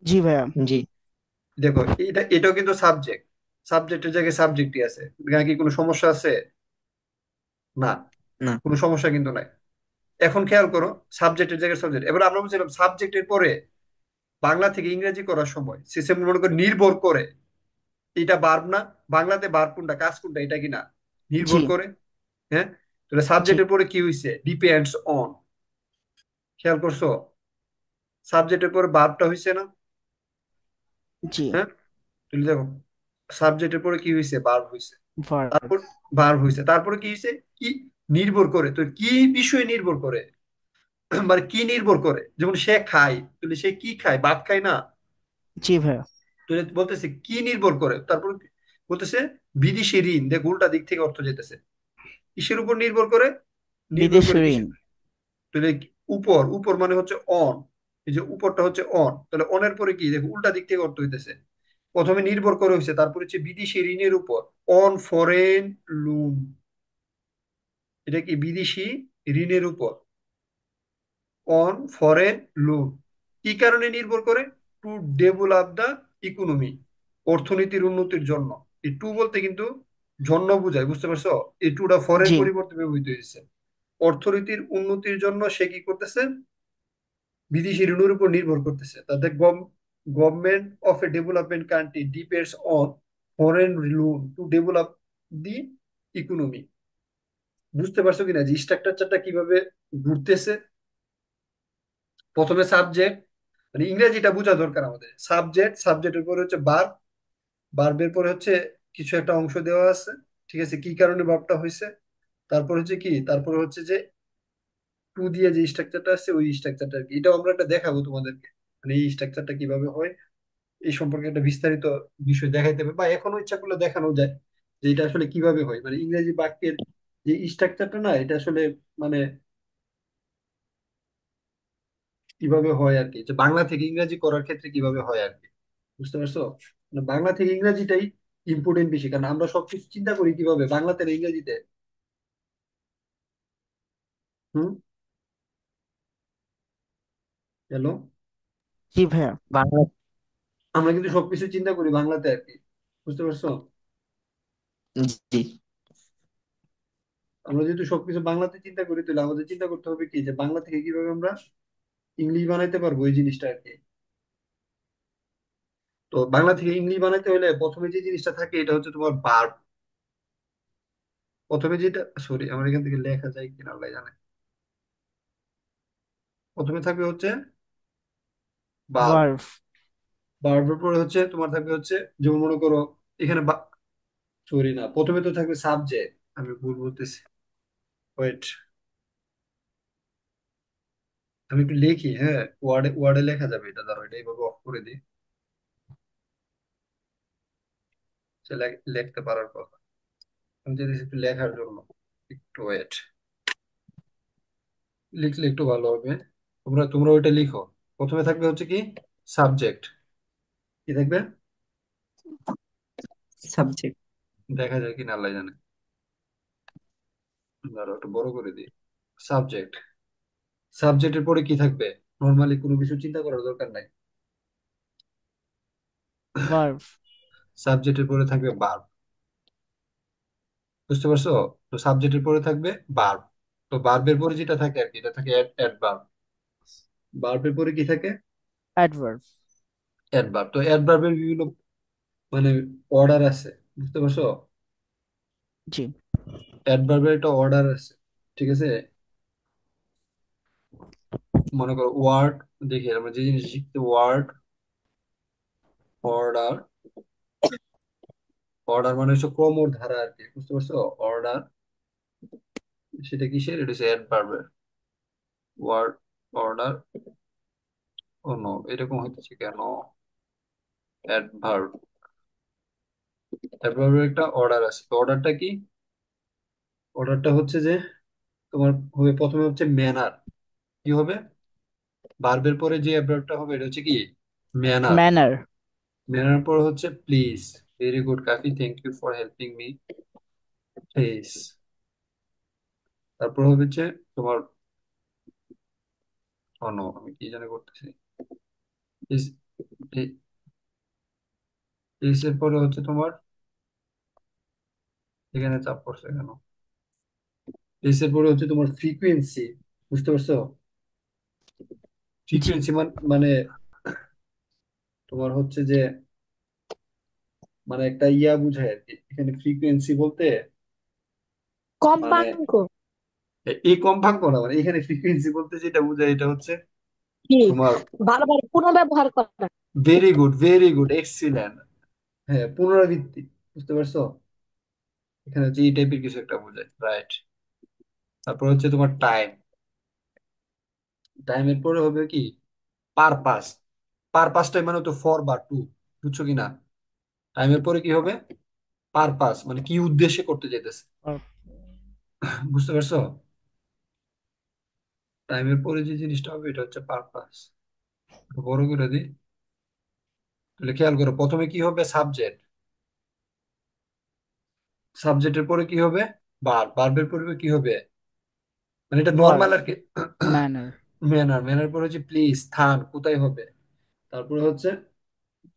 জি ভাইয়া। জি। দেখো এটাও কিন্তু সাবজেক্ট। সাবজেক্টের জায়গায় সাবজেক্টই আছে। এখানে কি কোনো সমস্যা আছে? না, না। কোনো সমস্যা কিন্তু নাই। এখন খেয়াল করো, সাবজেক্টের জায়গায় সাবজেক্ট। এবার আমরা বলছিলাম সাবজেক্টের পরে বাংলা থেকে ইংরেজি করার সময় সিস্টেম মনে করে নির্ভর করে। এটা ভার্ব না? বাংলাতে ভার্ব কোনটা, কাজ কোনটা, এটা কি না? জি। নির্ভর করে। হ্যাঁ, তাহলে জি। সাবজেক্টের পরে কি হয়েছে? Depends on. খেয়াল করছো? সাবজেক্টের পরে ভার্বটা হয়েছে না? জি। হ্যাঁ, তুমি দেখো সাবজেক্টের পরে কি হয়েছে? ভার্ব হয়েছে। ভার্ব। তারপর ভার্ব হয়েছে, তারপরে কি হয়েছে? কি নির্ভর করে? তো কি বিষয়ে নির্ভর করে? মানে কি নির্ভর করে? যেমন সে খায়, তাহলে সে কি খায়? ভাত খায় না? জি ভাইয়া। তো এটা বলতেছে কি নির্ভর করে, তারপর বলতেছে বিদেশি ঋণ দেখ উল্টা দিক থেকে অর্থ যেতেছে কিসের উপর নির্ভর করে? নির্ভর বিদেশি করে ঋণ। কিসের? তাহলে উপর উপর মানে হচ্ছে অন, এই যে উপরটা হচ্ছে অন, তাহলে অনের পরে কি দেখো উল্টা দিক থেকে অর্থ হইতেছে। প্রথমে নির্ভর করে হয়েছে, তারপর হচ্ছে বিদেশি ঋণের উপর, অন ফরেন লোন। এটা কি বিদেশি ঋণের উপর, অন ফরেন লোন। কি কারণে নির্ভর করে? টু ডেভেলপ দা ইকোনমি, অর্থনীতির উন্নতির জন্য। এই টু বলতে কিন্তু জন্য বোঝায়, বুঝতে পারছো? এই টুটা ফরের জি। পরিবর্তে ব্যবহৃত হয়েছে। অর্থনীতির উন্নতির জন্য সে কি করতেছে? বিদেশি ঋণের উপর নির্ভর করতেছে। তাদের government of A development country depends on foreign loan to develop the economy. বুঝতে পারছো কিনা যে স্ট্রাকচারটা কিভাবে ঘুরতেছে? প্রথমে সাবজেক্ট, মানে ইংরেজিটা বোঝা দরকার আমাদের। সাবজেক্ট, সাবজেক্টের পরে হচ্ছে ভার্ব, ভার্বের পরে হচ্ছে কিছু একটা অংশ দেওয়া আছে, ঠিক আছে, কি কারণে ভার্বটা হয়েছে। তারপর হচ্ছে কি, তারপরে হচ্ছে যে টু দিয়ে যে স্ট্রাকচারটা আছে ওই স্ট্রাকচারটা আর কি। এটাও আমরা একটা দেখাবো তোমাদেরকে, মানে এই স্ট্রাকচারটা কিভাবে হয় এই সম্পর্কে একটা বিস্তারিত বিষয় দেখাইতে হবে, বা এখনো ইচ্ছা করলে দেখানো যায় যে এটা আসলে কিভাবে হয়। মানে ইংরেজি বাক্যের যে স্ট্রাকচারটা না, এটা আসলে মানে কিভাবে হয় আর কি, যে বাংলা থেকে ইংরেজি করার ক্ষেত্রে কিভাবে হয় আর কি। বুঝতে পারছো? মানে বাংলা থেকে ইংরেজিটাই ইম্পর্টেন্ট বেশি, কারণ আমরা সবকিছু চিন্তা করি কিভাবে বাংলাতে না ইংরেজিতে। হুম। হ্যালো। জি ভাইয়া। বাংলা। আমরা কিন্তু সবকিছু চিন্তা করি বাংলাতে আর কি। বুঝতে পারছো? জি। আমরা যেহেতু সবকিছু বাংলাতে চিন্তা করি, তাহলে আমাদের চিন্তা করতে হবে কি, যে বাংলা থেকে কিভাবে আমরা ইংলিশ বানাইতে পারবো এই জিনিসটা আর কি। তো বাংলা থেকে ইংলিশ বানাইতে হলে প্রথমে যে জিনিসটা থাকে এটা হচ্ছে তোমার ভার্ব। প্রথমে যেটা, সরি আমার এখান থেকে লেখা যায় কিনা আল্লাহ জানে। প্রথমে থাকবে হচ্ছে ভার্ব। ভার্ভ। ভার্বের পরে হচ্ছে তোমার থাকবে হচ্ছে, যেমন মনে করো এখানে, সরি না, প্রথমে তো থাকবে সাবজেক্ট। আমি ভুল বলতেছি, ওয়েট, আমি একটু লিখি, হ্যাঁ, ওয়ার্ডে ওয়ার্ডে লেখা যাবে এটা, ধরো এটা এইভাবে অফ করে দিই, সে লিখতে পারার কথা। আমি যদি একটু লেখার জন্য, একটু ওয়েট, লিখলে একটু ভালো হবে। তোমরা তোমরা ওইটা লিখো। প্রথমে থাকবে হচ্ছে কি সাবজেক্ট, কি থাকবে? সাবজেক্ট। দেখা যায় কিনা আল্লাহ জানে, ধরো একটু বড় করে দিই। সাবজেক্ট, সাবজেক্টের পরে কি থাকবে? নর্মালি কোনো কিছু চিন্তা করার দরকার নাই, ভার্ভ। সাবজেক্টের পরে থাকবে ভার্ব। বুঝতে পারছো? তো সাবজেক্টের পরে থাকবে ভার্ব। তো ভার্বের পরে যেটা থাকে আর কি, এটা থাকে অ্যাডভার্ব। ভার্বের পরে কি থাকে? অ্যাডভার্ভ। অ্যাডভার্ব। তো অ্যাডভার্বের বিভিন্ন মানে অর্ডার আছে, বুঝতে পারছো? জি। অ্যাডভার্বের একটা অর্ডার আছে, ঠিক আছে। মনে করো ওয়ার্ড, দেখি আমরা যে জিনিস শিখতে, ওয়ার্ড অর্ডার। অর্ডার মানে হচ্ছে ক্রম ও ধারা আর কি, বুঝতে পারছো? অর্ডার, সেটা কিসের? এটা হচ্ছে অ্যাডভার্বের। ওয়ার্ড অর্ডার, ও নো, এরকম হইতেছে কেন? অ্যাডভার্ব, অ্যাডভার্বের একটা অর্ডার আছে। তো অর্ডারটা কি? অর্ডারটা হচ্ছে যে তোমার হবে, প্রথমে হচ্ছে ম্যানার। কি হবে? ভার্বের পরে যে অ্যাডভার্বটা হবে এটা হচ্ছে কি? ম্যানার। ম্যানার। ম্যানার পরে হচ্ছে please. Very good Kafi, thank you for helping me, please. তারপর হচ্ছে তোমার, নো, আমি কি জানি করতেছি, প্লিজ। প্লিজ এর পরে হচ্ছে তোমার, এখানে চাপ পড়ছে কেন? প্লিজ এর পরে হচ্ছে তোমার ফ্রিকুয়েন্সি। বুঝতে পারছো? জি। ফ্রিকুয়েন্সি মানে তোমার হচ্ছে যে, মানে একটা ইয়া বুঝায় আর কি এখানে ফ্রিকোয়েন্সি বলতে। মানে কম্পাঙ্ক। এই কম্পাঙ্ক না, মানে এখানে ফ্রিকোয়েন্সি বলতে যেটা বোঝায় এটা হচ্ছে কি? তোমার, বারবার পুনর্ব্যবহার করা। Very good, very good, excellent. হ্যাঁ, পুনরাবৃত্তি। বুঝতে পারছো? এখানে হচ্ছে এই টাইপের কিছু একটা বোঝায়, রাইট। তারপর হচ্ছে তোমার টাইম। টাইমের পরে হবে কি? পারপাস। পারপাসটা মানে তো ফর বা টু, বুঝছো কিনা? টাইমের পরে কি হবে? পারপাস মানে কি উদ্দেশ্যে করতে যেতেছে। or বুঝতে পারছো? টাইমের পরে যে জিনিসটা হবে এটা হচ্ছে পারপাস। বড় করে দিই, তাহলে খেয়াল করো প্রথমে কি হবে, সাবজেক্ট। সাবজেক্টের পরে কি হবে, বার্বের পরে কি হবে, মানে এটা নর্মাল verb, আর কি। manner, ম্যানার, ম্যানার পরে হচ্ছে প্লেস, স্থান কোথায় হবে। তারপরে হচ্ছে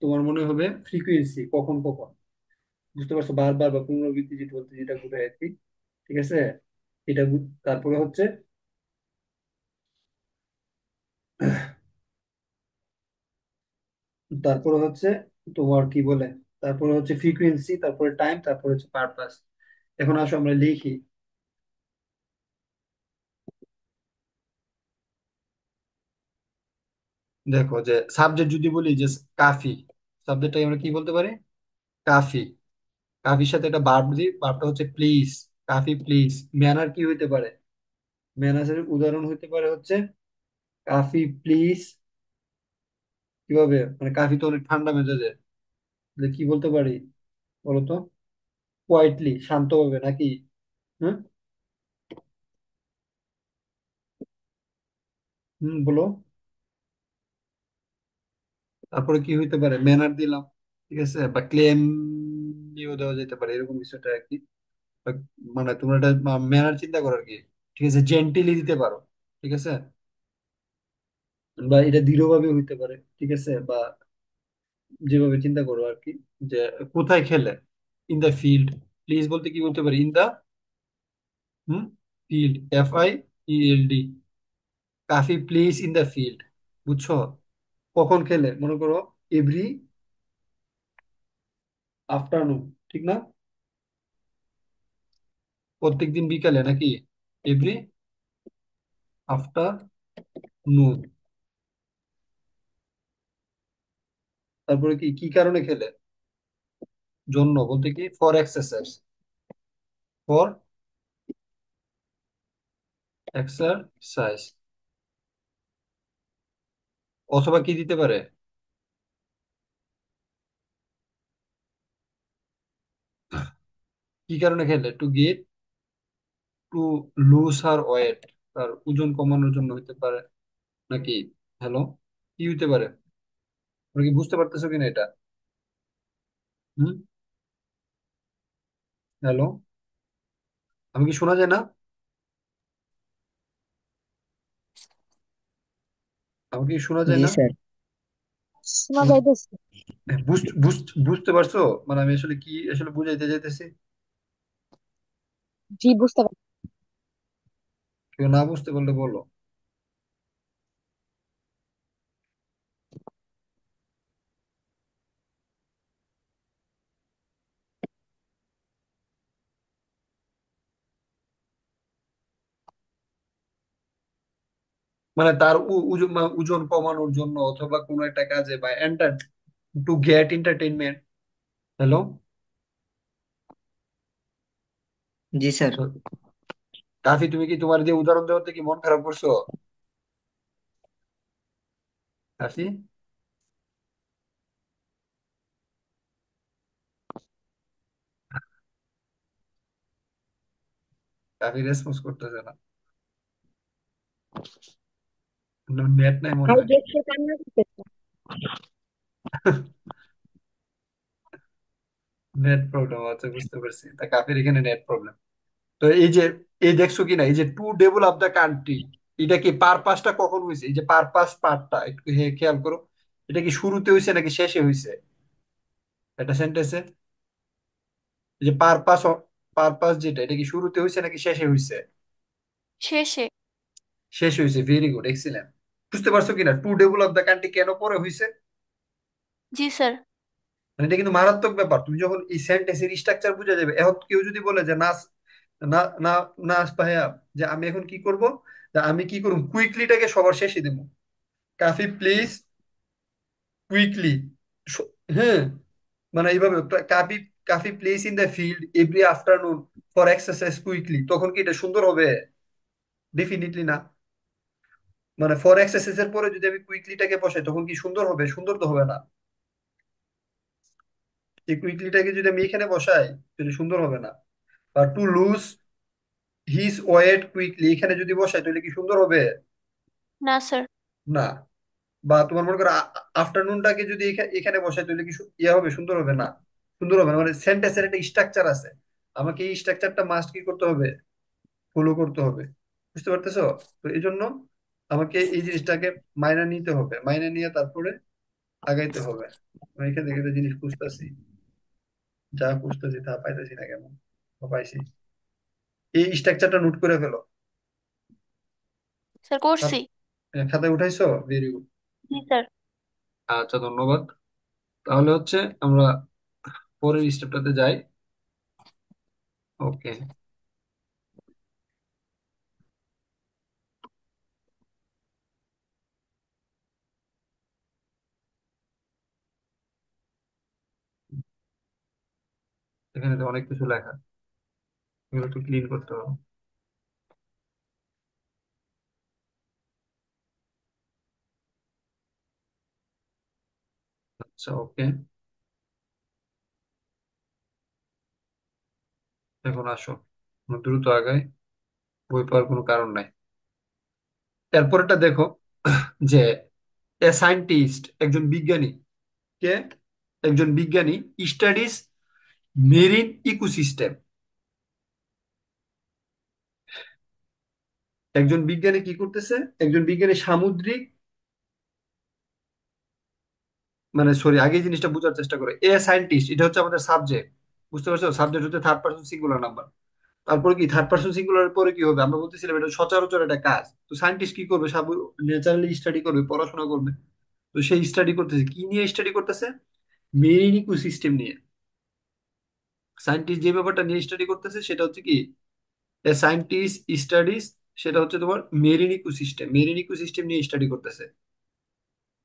তোমার মনে হবে ফ্রিকুয়েন্সি, কখন কখন। বুঝতে পারছো, বারবার বা পুনরাবৃত্তি যেটা বলতে যেটা বোঝায় আর কি। ঠিক আছে, এটা তারপরে হচ্ছে তারপরে হচ্ছে তোমার কি বলে, তারপরে হচ্ছে ফ্রিকোয়েন্সি, তারপরে টাইম, তারপরে হচ্ছে পারপাস। এখন আসো আমরা লিখি। দেখো যে সাবজেক্ট যদি বলি যে কাফি, সাবজেক্টটাকে আমরা কি বলতে পারি, কাফি। কাফির সাথে একটা ভার্ব দিই, ভার্বটা হচ্ছে প্লিজ, কাফি প্লিজ। ম্যানার কি হইতে পারে, ম্যানার্সের উদাহরণ হইতে পারে হচ্ছে কাফি প্লিজ। কিভাবে, মানে কাফি তো অনেক ঠান্ডা মেজাজে, তাহলে কি বলতে পারি বলতো, কোয়াইটলি, শান্তভাবে নাকি। হ্যাঁ, বলো। তারপরে কি হইতে পারে, ম্যানার দিলাম। ঠিক আছে, বা ক্লেম দিয়েও দেওয়া যেতে পারে, এরকম বিষয়টা আর কি। বা মানে তোমরা একটা ম্যানার চিন্তা করো আর কি। ঠিক আছে, জেন্টিলি দিতে পারো। ঠিক আছে, বা এটা দৃঢ়ভাবে হইতে পারে। ঠিক আছে, বা যেভাবে চিন্তা করো আর কি, যে কোথায় খেলে, ইন দা ফিল্ড। প্লিজ বলতে কি বলতে পারি, in the field, FIELD। Kafi place in the field. বুঝছো, কখন খেলে, মনে করো এভরি আফটারনুন, ঠিক না, প্রত্যেকদিন বিকালে নাকি, এভরি আফটারনুন। তারপরে কি কি কারণে খেলে, জন্য বলতে কি, ফর এক্সারসাইজ, ফর এক্সারসাইজ। অথবা কি দিতে পারে, কি কারণে খেলে, to get, to lose her weight, তার ওজন কমানোর জন্য হতে পারে নাকি। হ্যালো, কি হইতে পারে, তোমরা কি বুঝতে পারতেছো কিনা এটা? হুম, হ্যালো, আমি কি শোনা যায় না, আমাকে কি শোনা যায় জি না? স্যার। শোনা যাইতেছে। বুঝতে পারছো, মানে আমি আসলে কি আসলে বুঝাইতে চাইতেছি। জি, বুঝতে পারছি। কেউ না বুঝতে পারলে বলো। মানে তার ওজন কমানোর জন্য, অথবা কোনো একটা কাজে, বা enter, to get entertainment. Hello, ji sir. কাফি তুমি কি তোমার যে উদাহরণ দেওয়াতে কি মন খারাপ করছো, কাফি? কাফি রেসপন্স করতেছে না, নেট নাই মনে ভাই হয়। দেখছে কান্না করতেছে। নেট প্রবলেম আছে, বুঝতে পারছি, তা কাফির এখানে নেট প্রবলেম। তো এই যে, এই দেখছো কিনা, এই যে টু ডেভেলপ দ্য কান্ট্রি, এটা কি পারপাসটা কখন হয়েছে, এই যে পারপাস পার্টটা একটু খেয়াল করো, এটা কি শুরুতে হয়েছে নাকি শেষে হয়েছে, একটা সেন্টেন্সে। এই যে পারপাস, পারপাস যেটা, এটা কি শুরুতে হয়েছে নাকি শেষে হয়েছে, শেষে। শেষ হয়েছে, ভেরি গুড, এক্সিলেন্ট। বুঝতে পারছো কিনা টু ডেভেলপ দ্য কান্ট্রি কেন পরে হয়েছে। জি স্যার। মানে এটা কিন্তু মারাত্মক ব্যাপার, তুমি যখন এই সেন্টেন্সের স্ট্রাকচার বুঝে যাবে। এখন কেউ যদি বলে যে নাচ, না না, নাচ পাইয়া, যে আমি এখন কি করব, যে আমি কি করব, কুইকলিটাকে সবার শেষে দেবো, কাফি প্লিজ কুইকলি। হ্যাঁ, মানে এইভাবে কাফি, কাফি place in the field every afternoon for exercise quickly, তখন কি এটা সুন্দর হবে, ডেফিনেটলি না। মানে ফর এক্সারসাইজ এর পরে যদি আমি কুইকলিটাকে বসাই তখন কি সুন্দর হবে, সুন্দর তো হবে না। এই কুইকলিটাকে যদি আমি এখানে বসাই তাহলে সুন্দর হবে না। বা to lose his weight quickly এখানে যদি বসাই তাহলে কি সুন্দর হবে? না স্যার। না। বা তোমার মনে করো আফটারনুনটাকে যদি এখানে বসাই তাহলে কি ইয়ে হবে, সুন্দর হবে না? সুন্দর হবে না, মানে সেন্টেন্সের একটা স্ট্রাকচার আছে, আমাকে এই স্ট্রাকচারটা মাস্ট কি করতে হবে, ফলো করতে হবে। বুঝতে পারতেছো? তো এই জন্য আমাকে এই জিনিসটাকে মাইনে নিতে হবে, মাইনে নিয়ে তারপরে আগাইতে হবে। আমি এখান থেকে একটা জিনিস খুঁজতেছি, যা খুঁজতেছি তা পাইতেছি না কেন। ও, পাইছি। এই স্ট্রাকচারটা নোট করে ফেলো। স্যার করছি। খাত- খাতায় উঠাইছো? Very good. জি স্যার। আচ্ছা, ধন্যবাদ। তাহলে হচ্ছে আমরা পরের স্টেপটাতে যাই। ওকে, এখানে তো অনেক কিছু লেখা, এগুলো একটু ক্লিন করতে হবে। আচ্ছা, ওকে। এখন আসো, আমরা দ্রুত আগাই, বই পড়ার কোনো কারণ নাই। এরপরটা দেখো যে এ সায়েন্টিস্ট, একজন বিজ্ঞানী, কে, একজন বিজ্ঞানী স্টাডিজ মেরিন ইকোসিস্টেম। একজন বিজ্ঞানী কি করতেছে? একজন বিজ্ঞানী সামুদ্রিক, মানে সরি, আগে এই জিনিসটা বোঝার চেষ্টা করে। এ সায়েন্টিস্ট এটা হচ্ছে আমাদের সাবজেক্ট, বুঝতে পারছো? সাবজেক্ট হচ্ছে থার্ড পারসন সিঙ্গুলার নাম্বার। তারপর কি থার্ড পারসন সিঙ্গুলার পরে কি হবে? আমরা বলতেছিলাম এটা সচরাচর একটা কাজ। তো সায়েন্টিস্ট কি করবে? ন্যাচারালি স্টাডি করবে, পড়াশোনা করবে। তো সেই স্টাডি করতেছে কি নিয়ে? স্টাডি করতেছে মেরিন ইকোসিস্টেম নিয়ে। সায়েন্টিস্ট যে ব্যাপারটা নিয়ে স্টাডি করতেছে সেটা হচ্ছে কি, এ সায়েন্টিস্ট স্টাডিজ, সেটা হচ্ছে তোমার মেরিন ইকোসিস্টেম। মেরিন ইকোসিস্টেম নিয়ে স্টাডি করতেছে।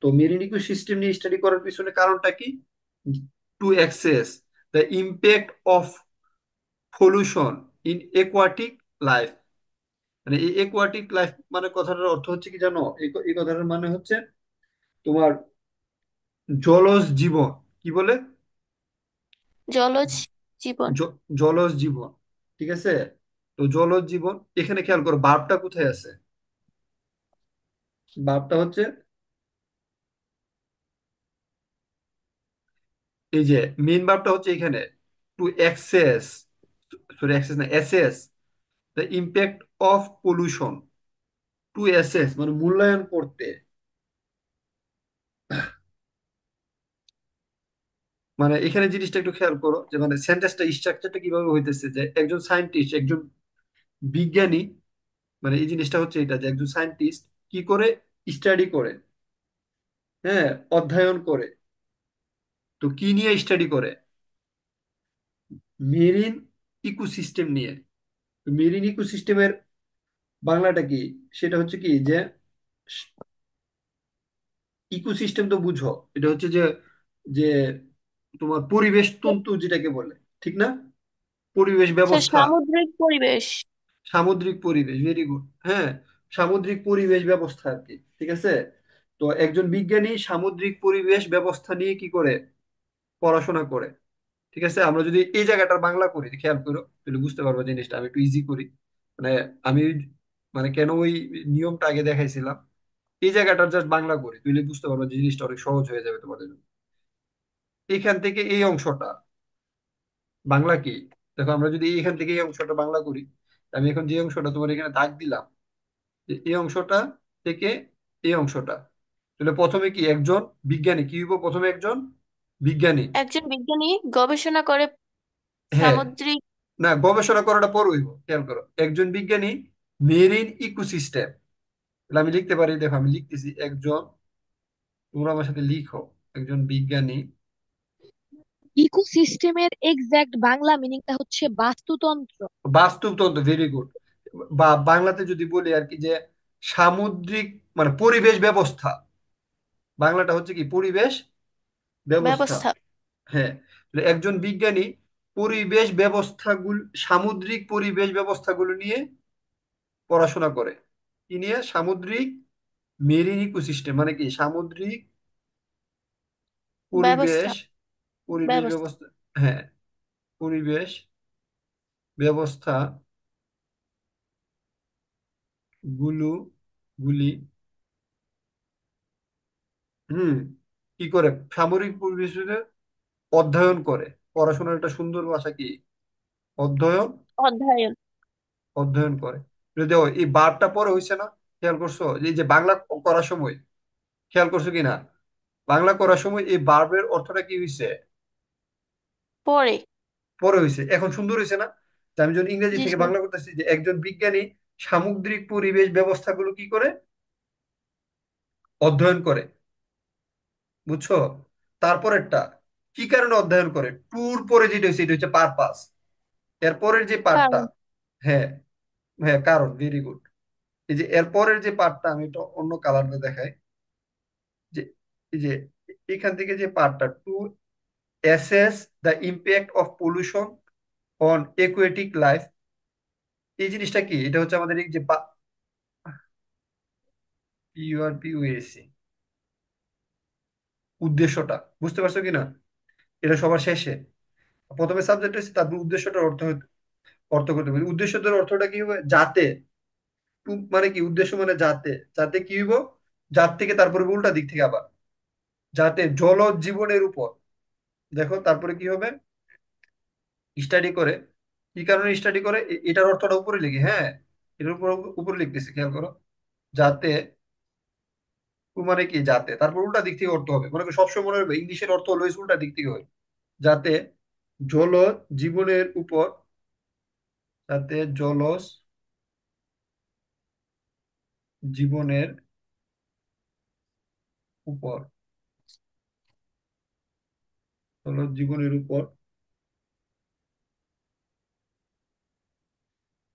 তো মেরিন ইকোসিস্টেম নিয়ে স্টাডি করার পিছনে কারণটা কি? To access the impact of pollution in aquatic life. মানে এই একুয়াটিক লাইফ মানে কথাটার অর্থ হচ্ছে কি জানো? এই কথাটার মানে হচ্ছে তোমার জলজ জীবন। কি বলে? জলজ জীবন। জলজ জীবন। ঠিক আছে। তো জলজ জীবন, এখানে খেয়াল করো বার্বটা কোথায় আছে। বার্বটা হচ্ছে এই যে, মেইন ভার্বটা হচ্ছে এখানে, টু অ্যাক্সেস, সরি অ্যাক্সেস না, assess the impact of pollution. To assess মানে মূল্যায়ন করতে। মানে এখানে জিনিসটা একটু খেয়াল করো যে মানে সেন্টেন্সটা স্ট্রাকচারটা কিভাবে হইতেছে, যে একজন সায়েন্টিস্ট, একজন বিজ্ঞানী, মানে এই জিনিসটা হচ্ছে এটা যে একজন সায়েন্টিস্ট কি করে? স্টাডি করে, হ্যাঁ, অধ্যয়ন করে। তো কি নিয়ে স্টাডি করে? মেরিন ইকোসিস্টেম নিয়ে। মেরিন ইকোসিস্টেমের বাংলাটা কি? সেটা হচ্ছে কি যে ইকোসিস্টেম তো বুঝো, এটা হচ্ছে যে, যে তোমার পরিবেশ তন্তু যেটাকে বলে, ঠিক না? পরিবেশ স্যার ব্যবস্থা। সামুদ্রিক পরিবেশ। সামুদ্রিক পরিবেশ, ভেরি গুড। হ্যাঁ, সামুদ্রিক পরিবেশ ব্যবস্থা আর কি, ঠিক আছে। তো একজন বিজ্ঞানী সামুদ্রিক পরিবেশ ব্যবস্থা নিয়ে কি করে? পড়াশোনা করে। ঠিক আছে, আমরা যদি এই জায়গাটার বাংলা করি, খেয়াল করো তাহলে বুঝতে পারবো জিনিসটা। আমি একটু ইজি করি, মানে আমি মানে কেন ওই নিয়মটা আগে দেখাইছিলাম, এই জায়গাটার জাস্ট বাংলা করি তাহলে বুঝতে পারবো যে জিনিসটা অনেক সহজ হয়ে যাবে তোমাদের জন্য। এখান থেকে এই অংশটা বাংলা কি? দেখো, আমরা যদি এখান থেকে এই অংশটা বাংলা করি, আমি এখন যে অংশটা তোমার এখানে দাগ দিলাম, যে এই অংশটা থেকে এই অংশটা, তাহলে প্রথমে কি একজন বিজ্ঞানী কি হইব? প্রথমে একজন বিজ্ঞানী। একজন বিজ্ঞানী গবেষণা করে হ্যাঁ, সামুদ্রিক। না, গবেষণা করাটা পর হইব। খেয়াল করো, একজন বিজ্ঞানী মেরিন ইকোসিস্টেম। তাহলে আমি লিখতে পারি, দেখো আমি লিখতেছি একজন, তোমরা আমার সাথে লিখো, একজন বিজ্ঞানী। ইকোসিস্টেমের এক্সাক্ট বাংলা মিনিংটা হচ্ছে বাস্তুতন্ত্র। বাস্তুতন্ত্র, ভেরি গুড। বা বাংলাতে যদি বলি আর কি যে সামুদ্রিক, মানে পরিবেশ ব্যবস্থা। বাংলাটা হচ্ছে কি? পরিবেশ ব্যবস্থা। ব্যবস্থা। হ্যাঁ, তাহলে একজন বিজ্ঞানী পরিবেশ ব্যবস্থাগুলো, সামুদ্রিক পরিবেশ ব্যবস্থাগুলো নিয়ে পড়াশোনা করে। কি নিয়ে? সামুদ্রিক মেরিন ইকোসিস্টেম মানে কি? সামুদ্রিক পরিবেশ, ব্যবস্থা। পরিবেশ ব্যবস্থা। ব্যবস্থা। হ্যাঁ, পরিবেশ ব্যবস্থা গুলো গুলি হুম কি করে সামরিক পরিবেশে অধ্যয়ন করে। পড়াশোনার একটা সুন্দর ভাষা কি? অধ্যয়ন। অধ্যয়ন। অধ্যয়ন করে। যদি দেখো এই বারটা পরে হইছে না, খেয়াল করছো এই যে বাংলা করার সময়, খেয়াল করছো কি না? বাংলা করার সময় এই বার্বের অর্থটা কি হইছে? পরে। পরে হইছে। এখন সুন্দর হইছে না? যে আমি যদি ইংরেজি জি থেকে স্যার। বাংলা করতেছি যে একজন বিজ্ঞানী সামুদ্রিক পরিবেশ ব্যবস্থাগুলো কি করে? অধ্যয়ন করে। বুঝছো? তারপরেরটা কি কারণে অধ্যয়ন করে? ট্যুর পরে যেটা হচ্ছে এটা হচ্ছে পারপাস। এরপরের যে পার্টটা, কারণ। হ্যাঁ, হ্যাঁ কারণ, ভেরি গুড। এই যে এরপরের যে পার্টটা আমি তো অন্য কালারটা দেখাই, যে এই যে এখান থেকে যে পার্টটা, to assess the impact of pollution on aquatic life, এই জিনিসটা কি? এটা হচ্ছে আমাদের এই যে পিইউআরপিইউএসি, উদ্দেশ্যটা বুঝতে পারছো কিনা? এটা সবার শেষে, প্রথমে সাবজেক্ট হচ্ছে, তারপর উদ্দেশ্যটার অর্থ করতে হবে। উদ্দেশ্যটার অর্থটা কি হবে? যাতে, মানে কি উদ্দেশ্য মানে যাতে, যাতে কি হইব, যার থেকে তারপরে উল্টা দিক থেকে আবার, যাতে জলজ জীবনের উপর, দেখো তারপরে কি হবে, স্টাডি করে। কি কারণে স্টাডি করে? এটার অর্থটা উপরে লিখি, হ্যাঁ, এটার উপর উপরে লিখতেছি, খেয়াল করো। যাতে, মানে কি যাতে, তারপর উল্টা দিক থেকে অর্থ হবে, মনে করো সবসময় মনে রাখবে ইংলিশের অর্থ হলো উল্টা দিক থেকে হয়। যাতে জলজ জীবনের উপর, যাতে জলজ জীবনের উপর, জলজ জীবনের উপর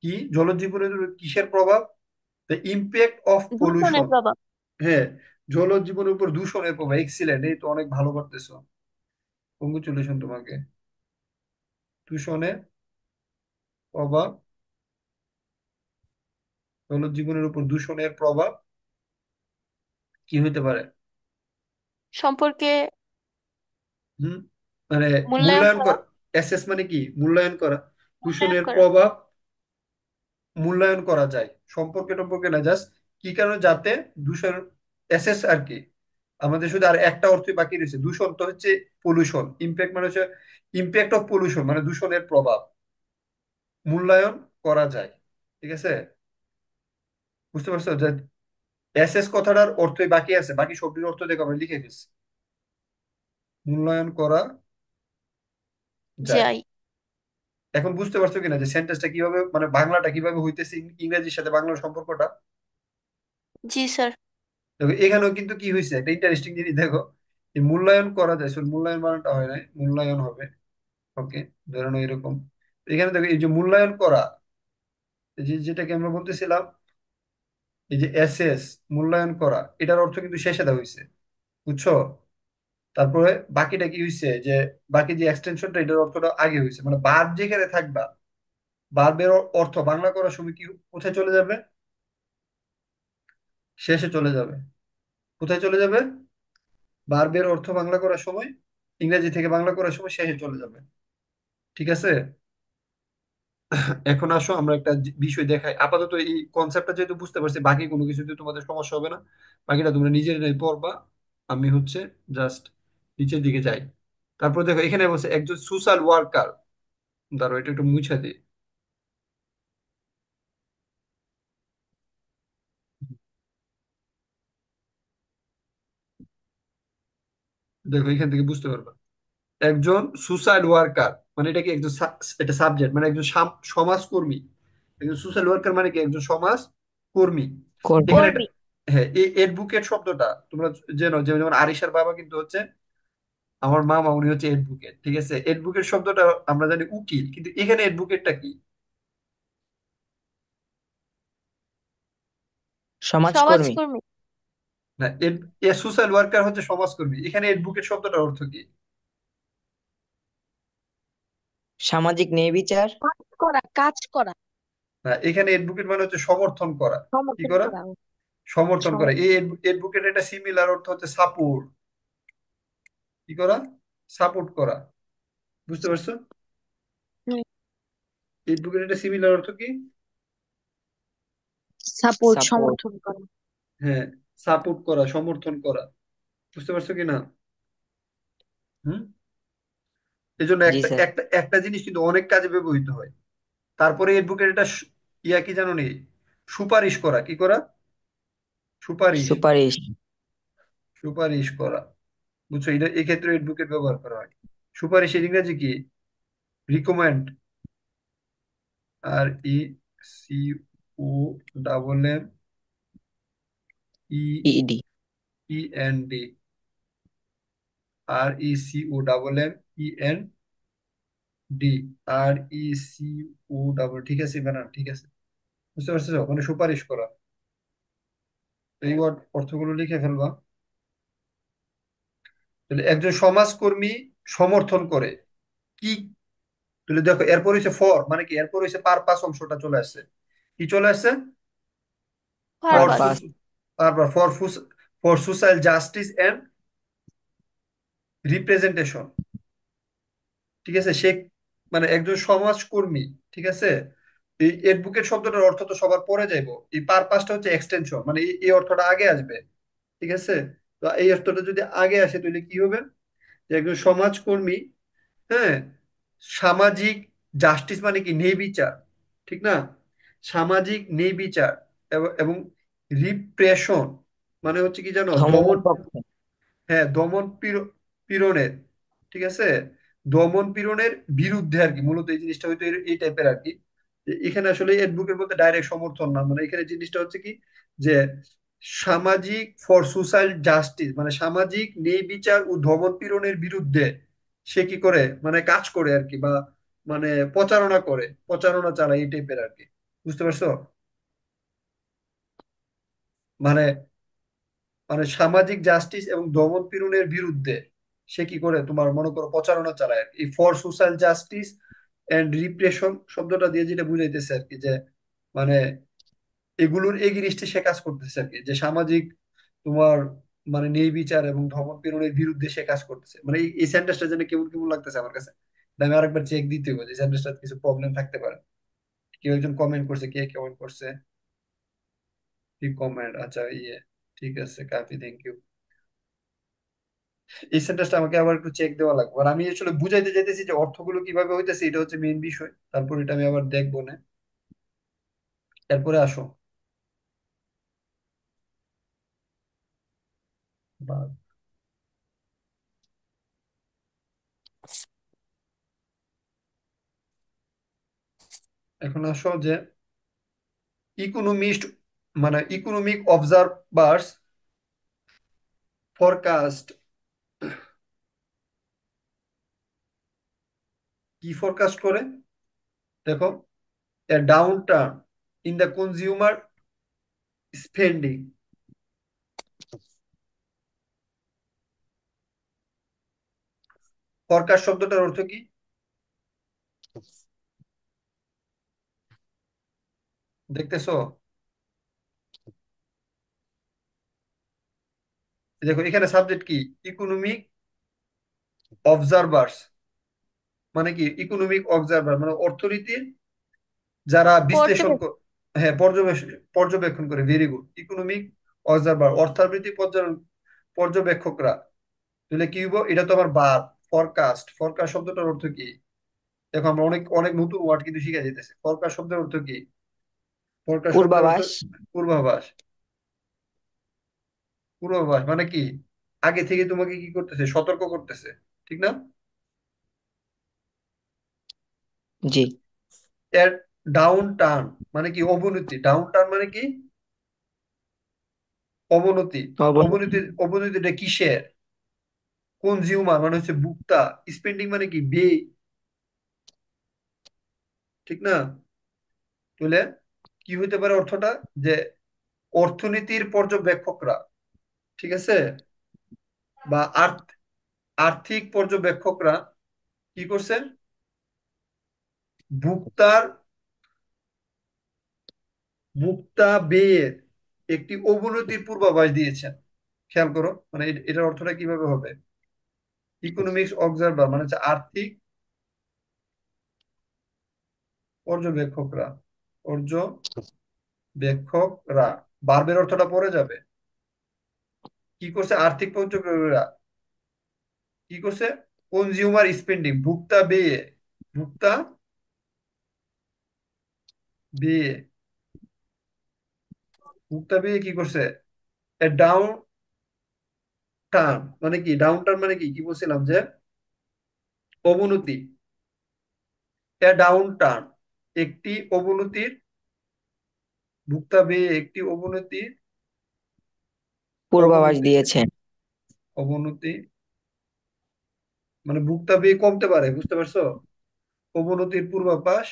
কি, জলজ জীবনের উপর কিসের প্রভাব? দ্য ইম্প্যাক্ট অফ দূষণের পলিউশন। প্রভাব। হ্যাঁ, জলজ জীবনের উপর দূষণের প্রভাব। এক্সিলেন্ট, এই তো অনেক ভালো করতেছো, কংগ্রেচুলেশন তোমাকে। দূষণের প্রভাব, জলজ জীবনের উপর দূষণের প্রভাব কি হইতে পারে? সম্পর্কে হুম, মানে মূল্যায়ন মূল্যায়ন করা। করা। অ্যাসেস মানে কি? মূল্যায়ন করা। মূল্যায়ন দূষণের করা। প্রভাব মূল্যায়ন করা যায়, সম্পর্কে টম্পর্কে না, জাস্ট কি কারণে, যাতে দূষণ, অ্যাসেস আর কি। আমাদের শুধু আর একটা অর্থই বাকি রয়েছে, দূষণ তো হচ্ছে পলিউশন, ইম্প্যাক্ট মানে হচ্ছে ইম্প্যাক্ট অফ পলিউশন মানে দূষণের প্রভাব মূল্যায়ন করা যায়। ঠিক আছে, বুঝতে পারছো যে অ্যাসেস কথাটার অর্থই বাকি আছে, বাকি সবটির অর্থ দেখো আমরা লিখে ফেলছি। মূল্যায়ন করা যায়। যাই। এখন বুঝতে পারছো কিনা যে সেন্টেন্সটা কিভাবে, মানে বাংলাটা কিভাবে হইতেছে ইংরেজির সাথে বাংলার সম্পর্কটা? জি স্যার। দেখো এখানেও কিন্তু কি হয়েছে, একটা ইন্টারেস্টিং জিনিস দেখো, এই মূল্যায়ন করা যায়, শুধু মূল্যায়ন বানানটা হয় নাই, মূল্যায়ন হবে। ওকে, ধরে নাও এরকম। এখানে দেখো এই যে মূল্যায়ন করা, এই যে যেটাকে আমরা বলতেছিলাম, এই যে এসএস, মূল্যায়ন করা, এটার অর্থ কিন্তু শেষে দেওয়া হয়েছে, বুঝছো? তারপরে বাকিটা কি হয়েছে, যে বাকি যে এক্সটেনশনটা, এটার অর্থটা আগে হয়েছে, মানে ভার্ব যেখানে থাকবা, ভার্বের অর্থ বাংলা করার সময় কি কোথায় চলে যাবে? শেষে চলে যাবে। কোথায় চলে যাবে? ভার্বের অর্থ বাংলা করার সময়, ইংরেজি থেকে বাংলা করার সময় শেষে চলে যাবে। ঠিক আছে, এখন আসো আমরা একটা বিষয় দেখাই। আপাতত এই কনসেপ্টটা যেহেতু বুঝতে পারছি, বাকি কোনো কিছুতে তোমাদের সমস্যা হবে না, বাকিটা তোমরা নিজেরাই পড়বা। আমি হচ্ছে জাস্ট নিচের দিকে যাই। তারপর দেখো এখানে বলছে একজন সোশ্যাল ওয়ার্কার, ধরো এটা একটু মুছে দিই। দেখো এখান থেকে বুঝতে পারবা, একজন সুসাইড ওয়ার্কার মানে এটা কি, একজন এটা সাবজেক্ট মানে একজন সমাজকর্মী। একজন সোশ্যাল ওয়ার্কার মানে কি, একজন সমাজ কর্মী। এখানে একটা, কর্মী। হ্যাঁ, এই এডভোকেট শব্দটা তোমরা জানো, যেমন আরিশার বাবা কিন্তু হচ্ছে আমার মামা, উনি হচ্ছে এডভোকেট। ঠিক আছে, এডভোকেট শব্দটা আমরা জানি উকিল, কিন্তু এখানে এডভোকেটটা কি? সমাজকর্মী। সমাজকর্মী। না, সোশ্যাল ওয়ার্কার হচ্ছে সমাজকর্মী, এখানে এডভোকেট শব্দটার অর্থ কি? সামাজিক ন্যায় বিচার। কাজ করা, কাজ করা, না, এখানে এডভোকেট মানে হচ্ছে সমর্থন করা। কি সমর্থন করা? করা। সমর্থন করা। সম- এই এডভোকেট একটা সিমিলার অর্থ হচ্ছে সাপোর্ট। কি করা? সাপোর্ট করা। বুঝতে পারছো? হুম। এডভোকেট এটা সিমিলার অর্থ কি? Support, support. সমর্থন করা। হ্যাঁ, সাপোর্ট করা, সমর্থন করা। বুঝতে পারছো কি না? হুম। এই জন্য জি একটা স্যার। একটা একটা জিনিস কিন্তু অনেক কাজে ব্যবহৃত হয়। তারপরে এডভোকেট এটা ইয়া কি জানো নি? সুপারিশ করা, কি করা? সুপারিশ। সুপারিশ। সুপারিশ করা। বুঝছো, এটা এক্ষেত্রে এডভোকেট ব্যবহার করা হয়। সুপারিশের ইংরেজি কি? Recommend. R E C O double M E E D. E N D. R E C O double M E N D. R E C O double, ঠিক আছে বানান ঠিক আছে। বুঝতে পারছো? মানে সুপারিশ করা। এই অর্থগুলো লিখে ফেলবা। তাহলে একজন সমাজকর্মী সমর্থন করে কি? তাহলে দেখো, এরপর হচ্ছে ফর, মানে কি এরপর হচ্ছে পারপাস অংশটা চলে আসছে। কি চলে আসছে? For purpose. পারপাস। তারপর for social justice and representation. ঠিক আছে, সে মানে একজন সমাজকর্মী। ঠিক আছে, এই এডভোকেট শব্দটার অর্থ তো সবার পরে যাইবো। এই পারপাসটা হচ্ছে এক্সটেনশন, মানে এই অর্থটা আগে আসবে। ঠিক আছে, তো এই অর্থটা যদি আগে আসে তাহলে কি হবে? যে একজন সমাজকর্মী, হ্যাঁ, সামাজিক জাস্টিস মানে কি ন্যায় বিচার, ঠিক না? সামাজিক ন্যায় বিচার এবং রিপ্রেশন মানে হচ্ছে কি জানো, ধমনের দমন। পক্ষে। হ্যাঁ, পীড়নের। ঠিক আছে, দমন পীড়নের বিরুদ্ধে আর কি, মূলত এই জিনিসটা হয়তো এই টাইপের আর কি। যে এখানে আসলে এডভোকেট বলতে ডাইরেক্ট সমর্থন না, মানে এখানে জিনিসটা হচ্ছে কি, যে সামাজিক ফর সোশ্যাল জাস্টিস মানে সামাজিক ন্যায় বিচার ও দমন পীড়নের বিরুদ্ধে সে কি করে, মানে কাজ করে আর কি, বা মানে প্রচারণা করে, প্রচারণা চালায় এই টাইপের আর কি। বুঝতে পারছো? মানে মানে সামাজিক জাস্টিস এবং দমন পীড়নের বিরুদ্ধে সে কি করে, তোমার মনে করো প্রচারণা চালায় আর কি। এই for social justice and repression শব্দটা দিয়ে যেটা বুঝাইতেছে আর কি, যে মানে এগুলোর এগেইনস্টে সে কাজ করতেছে আর কি, যে সামাজিক তোমার মানে ন্যায় বিচার এবং দমন পীড়নের বিরুদ্ধে সে কাজ করতেছে। মানে এই সেন্টেন্সটা যেন কেমন কেমন লাগতেছে আমার কাছে। তাই আমি আরেকবার চেক দিতে হবে যে সেন্টেন্সটা কিছু প্রবলেম থাকতে পারে। কেউ একজন কমেন্ট করছে, কে কমেন্ট করছে? কি কমেন্ট, আচ্ছা ইয়ে, ঠিক আছে কাফি, থ্যাংক ইউ। এই সেন্টেন্সটা আমাকে আবার একটু চেক দেওয়া লাগবে, আর আমি আসলে বুঝাইতে চাইতেছি যে অর্থগুলো কিভাবে হইতেছে, এটা হচ্ছে মেইন বিষয়। তারপর এটা আমি আবার দেখবো না। এরপরে আসো, বা- এখন আসো যে ইকোনমিস্ট মানে ইকোনমিক অবজারভার্স ফরকাস্ট। কি ফরকাস্ট করে? দেখো, a down turn in the consumer spending. Forecast শব্দটার অর্থ কি? দেখতেছো? দেখো এখানে সাবজেক্ট কি? Economic observers. মানে কি ইকোনমিক অবজারভার, মানে অর্থনীতির যারা বিশ্লেষণ পর্যবেক্ষণ। হ্যাঁ, পর্যবেক্ষণ করে। Very good. ইকোনমিক অবজারভার অর্থনীতি পর্যবেক্ষকরা। তাহলে কি হইব? এটা তো আমার বার। ফরকাস্ট, ফরকাস্ট শব্দটার অর্থ কি? দেখো আমরা অনেক অনেক নতুন ওয়ার্ড কিন্তু শিখে যেতেছে। ফরকাস্ট শব্দের অর্থ কি? ফরকাস্ট শব্দের অর্থ পূর্বাভাস। পূর্বাভাস। পূর্বাভাস মানে কি? আগে থেকে তোমাকে কি করতেছে, সতর্ক করতেছে, ঠিক না? জি। এর ডাউন টার্ন মানে কি? অবনতি। ডাউন টার্ন মানে কি? অবনতি। অবনতি। অবনতিটা কিসের? কনজিউমার মানে হচ্ছে ভোক্তা। স্পেন্ডিং মানে কি? ব্যয়, ঠিক না? তাহলে কি হইতে পারে অর্থটা? যে অর্থনীতির পর্যবেক্ষকরা, ঠিক আছে, বা আর্থিক পর্যবেক্ষকরা কি করছে? ভোক্তার ভোক্তা ব্যয়ের একটি অবনতির পূর্বাভাস দিয়েছেন। খেয়াল করো, মানে এটার অর্থটা কিভাবে হবে? ইকোনমিক্স অবজারভার মানে হচ্ছে আর্থিক পর্যবেক্ষকরা, পর্যবেক্ষকরা, বার্বের অর্থটা পড়ে যাবে। কি করছে আর্থিক পর্যবেক্ষকরা? কি করছে? কনজিউমার স্পেন্ডিং, ভোক্তা ব্যয়ে, ভোক্তা ব্যয়ে, ভোক্তা ব্যয়ে কি করছে? এ ডাউন টার্ন মানে কি? ডাউন টার্ন মানে কি? কি বলছিলাম যে অবনতি। এ ডাউন টার্ন, একটি অবনতির, ভোক্তা ব্যয়ে একটি অবনতির, পূর্বাভাস অবনতি, দিয়েছেন। অবনতি মানে ভোক্তা ব্যয় কমতে পারে, বুঝতে পারছো? অবনতির পূর্বাভাস,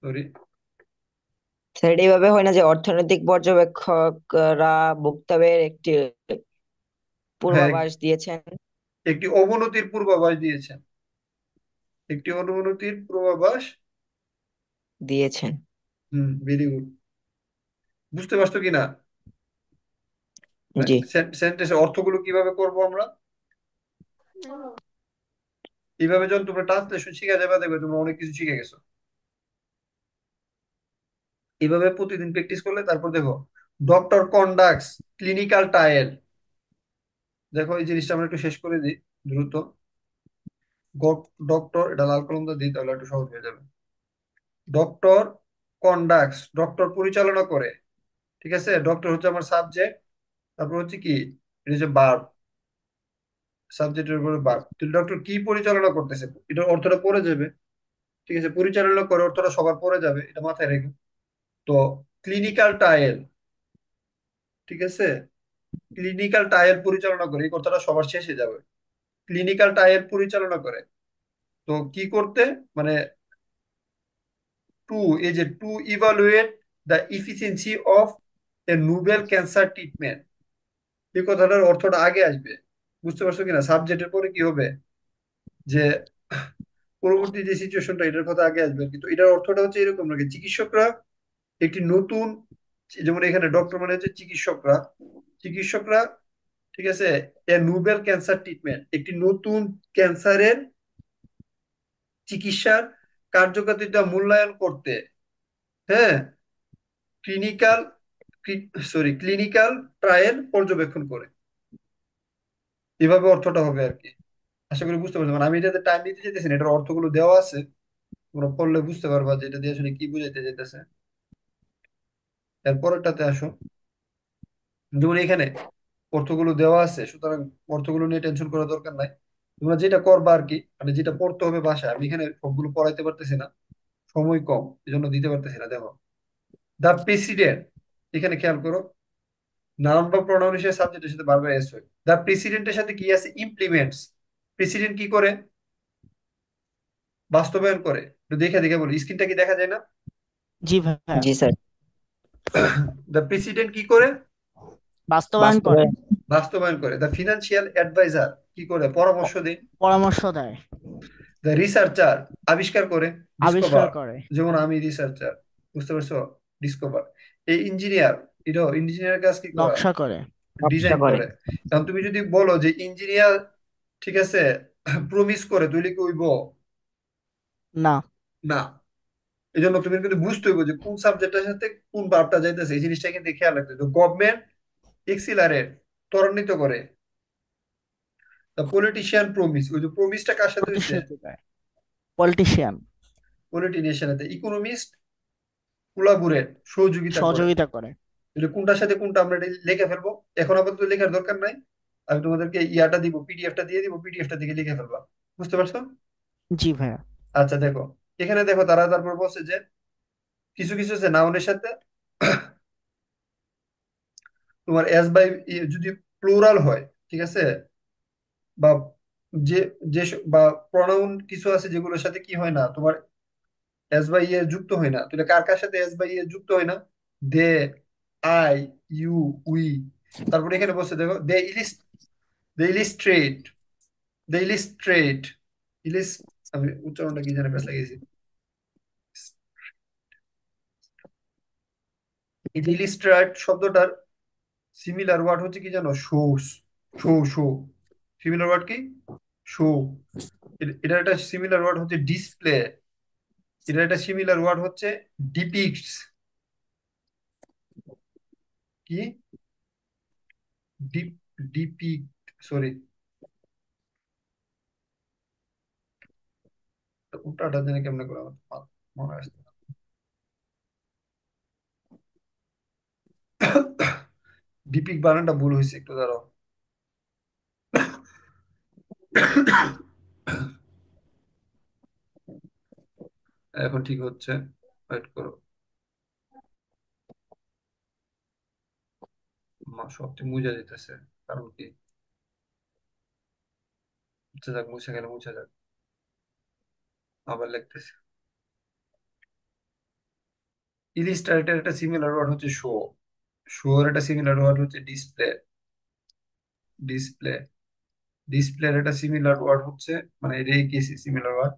সরি। স্যার এইভাবে হয় না যে অর্থনৈতিক পর্যবেক্ষকরা বক্তব্যের একটি হ্যাঁ, পূর্বাভাস দিয়েছেন? একটি অবনতির পূর্বাভাস দিয়েছেন, একটি অবনতির পূর্বাভাস দিয়েছেন। Very good. বুঝতে পারছো কিনা? জি। সেন্টেন্সের অর্থগুলো কিভাবে করব আমরা? এইভাবে যখন তোমরা ট্রান্সলেশন শিখে যাবে দেখবে তোমরা অনেক কিছু শিখে গেছো। এইভাবে প্রতিদিন প্র্যাকটিস করলে তারপর দেখো, ডক্টর কন্ডাক্টস ক্লিনিক্যাল ট্রায়াল। দেখো এই জিনিসটা আমরা একটু শেষ করে দিই দ্রুত। ডক্টর, এটা লাল কলমটা দিই তাহলে একটু সহজ হয়ে যাবে। ডক্টর কন্ডাক্টস, ডক্টর পরিচালনা করে, ঠিক আছে? ডক্টর হচ্ছে আমার সাবজেক্ট, তারপর হচ্ছে কি, এটা হচ্ছে ভার্ব, সাবজেক্টের উপরে ভার্ব। তাহলে ডক্টর কি পরিচালনা করতেছে, এটার অর্থটা পড়ে যাবে, ঠিক আছে? পরিচালনা করে অর্থটা সবার পড়ে যাবে, এটা মাথায় রেখে। তো ক্লিনিক্যাল ট্রায়াল, ঠিক আছে? ক্লিনিক্যাল ট্রায়াল পরিচালনা করে, এই কথাটা সবার শেষে যাবে। ক্লিনিক্যাল ট্রায়াল পরিচালনা করে, তো কি করতে, মানে টু, এই যে two evaluate the efficiency of A Nobel cancer treatment, এই কথাটার অর্থটা আগে আসবে। বুঝতে পারছো কিনা? সাবজেক্টের পরে কি হবে, যে পরবর্তী যে সিচুয়েশনটা এটার কথা আগে আসবে। কিন্তু এটার অর্থটা হচ্ছে এরকম নাকি, চিকিৎসকরা একটি নতুন, যেমন এখানে ডক্টর মানে হচ্ছে চিকিৎসকরা, চিকিৎসকরা, ঠিক আছে, এ নোবেল ক্যান্সার ট্রিটমেন্ট, একটি নতুন ক্যান্সারের চিকিৎসার কার্যকারিতা মূল্যায়ন করতে, হ্যাঁ, ক্লিনিক্যাল, ক্লিনিক্যাল ট্রায়াল পর্যবেক্ষণ করে। এভাবে অর্থটা হবে আর কি। আশা করি বুঝতে পারছো। মানে আমি এটাতে টাইম দিতে চাইতেছি না, এটার অর্থগুলো দেওয়া আছে, তোমরা পড়লে বুঝতে পারবা যে এটা দিয়ে আসলে কি বুঝাইতে চাইতেছে। এরপরেরটাতে আসো, যেমন এখানে অর্থগুলো দেওয়া আছে, সুতরাং অর্থগুলো নিয়ে টেনশন করার দরকার নাই। তোমরা যেটা করবা আর কি, মানে যেটা পড়তে হবে বাসায়, আমি এখানে সবগুলো পড়াইতে পারতেছি না, সময় কম, এই জন্য দিতে পারতেছি না। দেখো, দা প্রেসিডেন্ট, এখানে খেয়াল করো, নাউন বা প্রোনাউন হিসেবে সাবজেক্টের সাথে বারবার এস হয়। দা প্রেসিডেন্টের সাথে কি আছে? ইমপ্লিমেন্টস। প্রেসিডেন্ট কি করে? বাস্তবায়ন করে। একটু দেখে দেখে বলি, স্ক্রিনটা কি দেখা যায় না? জি ভাইয়া। জি স্যার। দ্য প্রেসিডেন্ট কি করে? বাস্তবায়ন করে। বাস্তবায়ন। বাস্তবায়ন করে। দ্য ফিনান্সিয়াল অ্যাডভাইজার কি করে? পরামর্শ দেয়। পরামর্শ দেয়। দ্য রিসার্চার আবিষ্কার করে, আবিষ্কার ডিসকভার, করে। যেমন আমি রিসার্চার, বুঝতে পারছো? ডিসকভার। এই ইঞ্জিনিয়ার, এটাও ইঞ্জিনিয়ার কাজ কি করা? নকশা করে। নকশা ডিজাইন করে। করে। এখন তুমি যদি বলো যে ইঞ্জিনিয়ার, ঠিক আছে, প্রমিস করে, তুই কি হইব? না। না। এই জন্য তুমি কিন্তু বুঝতে হইব যে কোন সাবজেক্টের সাথে কোন ভার্বটা যাইতেছে, এই জিনিসটা কিন্তু খেয়াল রাখতে হবে। গভর্নমেন্ট এক্সিলারেট, ত্বরান্বিত করে। দ্য পলিটিশিয়ান প্রমিস, ওই যে প্রমিসটা কার সাথে হয়েছে? প্রতিশ্রুতি দেয়। পলিটিশিয়ান। পলিটিশিয়ানের সাথে। ইকোনমিস্ট কোলাবোরেট, সহযোগিতা করে। সহযোগিতা করে। তাহলে কোনটার সাথে কোনটা আমরা এটা লিখে ফেলবো। এখন আপাতত লেখার দরকার নাই, আমি তোমাদেরকে ইয়াটা দিব, পিডিএফটা দিয়ে দিব, পিডিএফটা থেকে লিখে ফেলবা। বুঝতে পারছো? জি ভাইয়া। আচ্ছা দেখো, এখানে দেখো তারা তারপর বলছে যে কিছু কিছু আছে নাউনের সাথে তোমার এস বাই, যদি প্লুরাল হয়, ঠিক আছে, বা যে যে বা প্রনাউন কিছু আছে যেগুলোর সাথে কি হয় না, তোমার এস বাই এ যুক্ত হয় না। তাহলে কার কার সাথে এস বাই এ যুক্ত হয় না? দে, আই, ইউ, উই। তারপরে এখানে বলছে দেখো, দে ইলিস্ট্রেট, দে ইলিস্ট্রেট, ইলিস, আমি উচ্চারণটা কি জানে পেছ লাগিয়েছি। এই যে ইলিস্ট্রেট শব্দটার সিমিলার ওয়ার্ড হচ্ছে কি জানো? Shows, show, show. Similar word কি? শো। এটার একটা সিমিলার ওয়ার্ড হচ্ছে ডিসপ্লে, এটা একটা সিমিলার ওয়ার্ড হচ্ছে ডিপিক্টস। কি? ডিপ ডিপিক্ট, সরি, উল্টাটা জানি কেমনে করে, আমার মনে আসছে না। ডিপিক বানানটা ভুল হয়েছে, একটু দাঁড়াও। এখন ঠিক হচ্ছে, ওয়েট করো। সবচেয়ে মুছে দিতেছে, কারণ কি? মুছে যাক, মুছে গেলে মুছে যাক, আবার লিখতেছে। ইলিস্ট্রেটর একটা সিমিলার ওয়ার্ড হচ্ছে শো। শো এর একটা সিমিলার ওয়ার্ড হচ্ছে ডিসপ্লে। ডিসপ্লে ডিসপ্লের একটা সিমিলার ওয়ার্ড হচ্ছে, মানে এটাই কি সিমিলার ওয়ার্ড,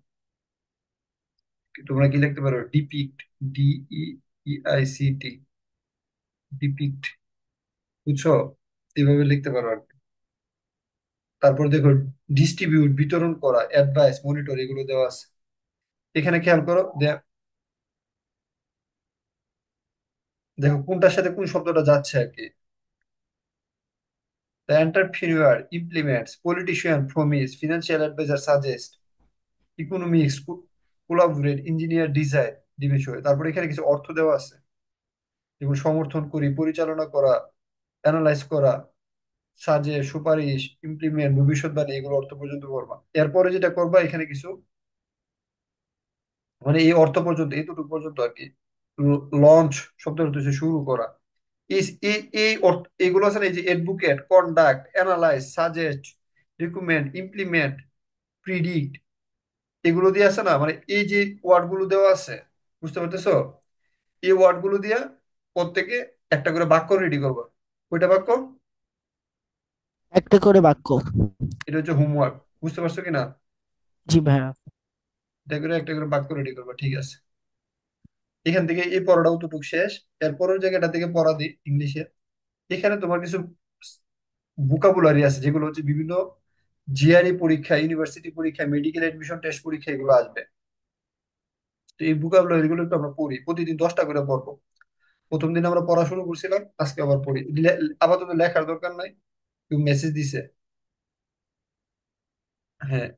তোমরা কি লিখতে পারো? ডিপিক্ট, DEPICT, ডিপিক্ট, বুঝছো? এইভাবে লিখতে পারো আর কি। তারপর দেখো, ডিস্ট্রিবিউট, বিতরণ করা, অ্যাডভাইস, মনিটর, এগুলো দেওয়া আছে। এখানে খেয়াল করো, দেখো কোনটার সাথে কোন শব্দটা যাচ্ছে আর কি। The entrepreneur implements, politician promise, financial advisor suggest, economics collaborate, engineer design, ডিমেশয়। তারপরে এখানে কিছু অর্থ দেওয়া আছে, যেমন সমর্থন করি, পরিচালনা করা, অ্যানালাইজ করা, সাজে, সুপারিশ, ইমপ্লিমেন্ট, ভবিষ্যৎবাণী, এগুলো অর্থ পর্যন্ত করবা। এরপরে যেটা করবা, এখানে কিছু, মানে এই অর্থ পর্যন্ত, এইটুকু পর্যন্ত আর কি। লঞ্চ শব্দের অর্থ হচ্ছে শুরু করা। এই এই এই এইগুলো আছে না, এই যে advocate, conduct, analyse, suggest, recommend, implement, predict, এগুলো দিয়ে আছে না, মানে এই যে ওয়ার্ড গুলো দেওয়া আছে, বুঝতে পারতেছো? এই ওয়ার্ড গুলো দিয়ে প্রত্যেকে একটা করে বাক্য রেডি করবা। ওইটা বাক্য, একটা করে বাক্য। এটা হচ্ছে হোমওয়ার্ক। বুঝতে পারছো কিনা? জি ভাইয়া। এটা করে একটা করে বাক্য রেডি করবা, ঠিক আছে? এখান থেকে এই পড়াটা অতটুকু শেষ। এরপরের জায়গাটা থেকে পড়া দিই ইংলিশে। এখানে তোমার কিছু ভোকাবুলারি আছে, যেগুলো হচ্ছে বিভিন্ন জিআরই পরীক্ষা, ইউনিভার্সিটি পরীক্ষা, মেডিকেল এডমিশন টেস্ট পরীক্ষা, এগুলো আসবে। তো এই ভোকাবুলারি গুলো একটু আমরা পড়ি, প্রতিদিন 10টা করে পড়বো। প্রথম দিন আমরা পড়া শুরু করছিলাম, আজকে আবার পড়ি। আপাতত লেখার দরকার নাই, কেউ মেসেজ দিছে। হ্যাঁ,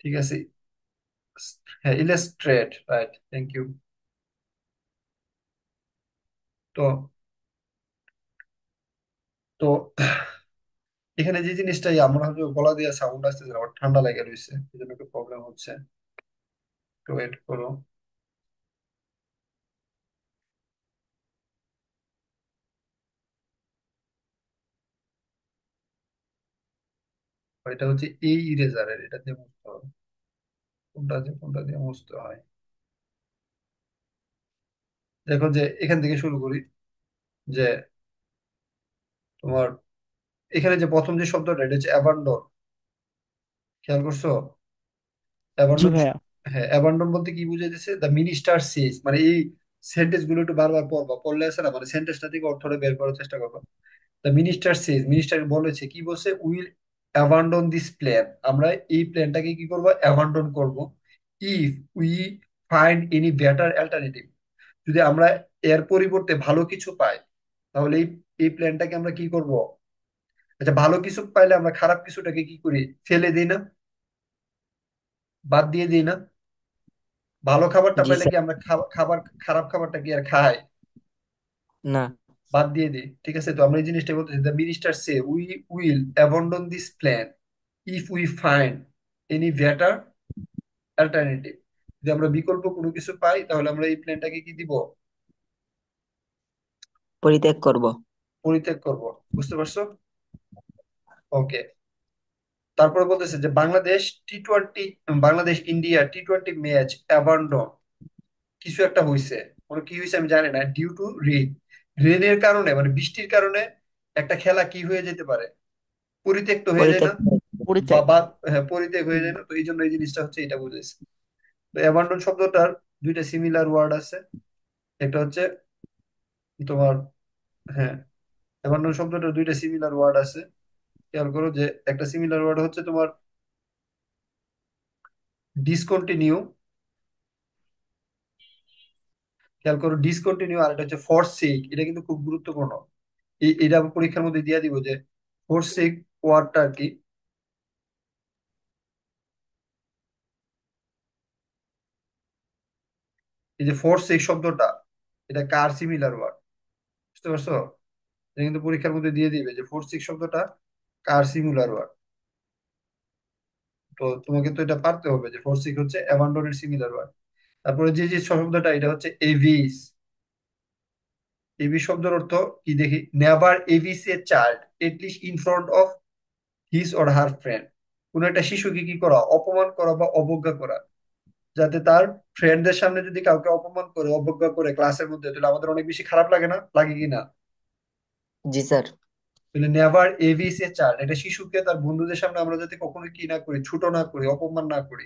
ঠিক আছে। হ্যাঁ, ইলাস্ট্রেট, রাইট, থ্যাংক ইউ। তো তো এখানে যে জিনিসটাই আমরা হয়তো গলা দিয়ে সাউন্ড আসতেছে, আমার ঠান্ডা লেগে রয়েছে, এই জন্য একটু প্রবলেম হচ্ছে। তো ওয়েট করো। এটা হচ্ছে এই ইরেজারের, এটা দিয়ে মুছতে হবে। কোনটা দিয়ে মুছতে হয়? দেখো যে এখান থেকে শুরু করি, যে তোমার এখানে যে প্রথম যে শব্দটা, এটা হচ্ছে অ্যাবান্ডন। খেয়াল করছো? জি অ্যাবান্ডন। ভাইয়া। হ্যাঁ, অ্যাবান্ডন বলতে কি বুঝাইতেছে? দ্য মিনিস্টার সেজ, মানে এই সেন্টেন্স গুলো একটু বারবার পড়বা, পড়লে আছে না, মানে সেন্টেন্সটা থেকে অর্থটা বের করার চেষ্টা করবা। দ্য মিনিস্টার সেজ, মিনিস্টার বলেছে, কি বলছে? উইল অ্যাবান্ডন দিস প্ল্যান, আমরা এই প্ল্যানটাকে কি করব? অ্যাবান্ডন করব। If we find any better alternative, যদি আমরা এর পরিবর্তে ভালো কিছু পাই, তাহলে এই এই প্ল্যানটাকে আমরা কি করব? আচ্ছা, ভালো কিছু পাইলে আমরা খারাপ কিছুটাকে কি করি? ফেলে দিই না? বাদ দিয়ে দিই না? ভালো খাবারটা জি পাইলে কি স্যার। আমরা খাবার, খারাপ খাবারটা কি আর খাই? না। বাদ দিয়ে দিই, ঠিক আছে? তো আমরা এই জিনিসটা বলতেছি, the minister say we will abandon this plan if we find any better alternative, যদি আমরা বিকল্প কোনো কিছু পাই, তাহলে আমরা এই প্ল্যানটাকে কি দিব? পরিত্যাগ করব। পরিত্যাগ করব। বুঝতে পারছো? ওকে। তারপরে বলতেছে যে Bangladesh India T20 match abandon, কিছু একটা হয়েছে, কোনো কি হয়েছে আমি জানি না, ডিউ টু রেইন, রেনের কারণে, মানে বৃষ্টির কারণে একটা খেলা কি হয়ে যেতে পারে? পরিত্যক্ত হয়ে যায় পরিত্যাগ না? বা পরিত্যাগ। বা হ্যাঁ, পরিত্যাগ হয়ে হুম। যায় না? তো এই জন্য এই জিনিসটা হচ্ছে, এটা বুঝেছে। তো অ্যাবান্ডন শব্দটার দুইটা সিমিলার ওয়ার্ড আছে। একটা হচ্ছে তোমার, হ্যাঁ, অ্যাবান্ডন শব্দটার দুইটা সিমিলার ওয়ার্ড আছে। খেয়াল করো যে একটা সিমিলার ওয়ার্ড হচ্ছে তোমার ডিসকন্টিনিউ, খেয়াল করো, ডিসকন্টিনিউ আর এটা হচ্ছে ফরসেক, এটা কিন্তু খুব গুরুত্বপূর্ণ। এটা পরীক্ষার মধ্যে দিয়ে দিব যে ফরসেক ওয়ার্ডটা কি। এই যে ফরসেক শব্দটা, এটা কার সিমিলার ওয়ার্ড, বুঝতে পারছো? এটা কিন্তু পরীক্ষার মধ্যে দিয়ে দিবে যে ফরসেক শব্দটা কার সিমিলার ওয়ার্ড। তো তোমাকে তো এটা পারতে হবে যে ফরসেক হচ্ছে অ্যাবান্ডনের সিমিলার ওয়ার্ড। তারপরে যে যে শব্দটা, এটা হচ্ছে এভিস। এভি শব্দের অর্থ কি দেখি, never abuse a child at least in front of his or her friend. কোন একটা শিশুকে কি করা, অপমান করা বা অবজ্ঞা করা, যাতে তার ফ্রেন্ডদের সামনে যদি কাউকে অপমান করে অবজ্ঞা করে ক্লাসের মধ্যে, তাহলে আমাদের অনেক বেশি খারাপ লাগে না, লাগে কি না? জি স্যার। তাহলে নেভার এভিস এ চাইল্ড, এটা শিশুকে তার বন্ধুদের সামনে আমরা যাতে কখনো কি না করি, ছোট না করি, অপমান না করি,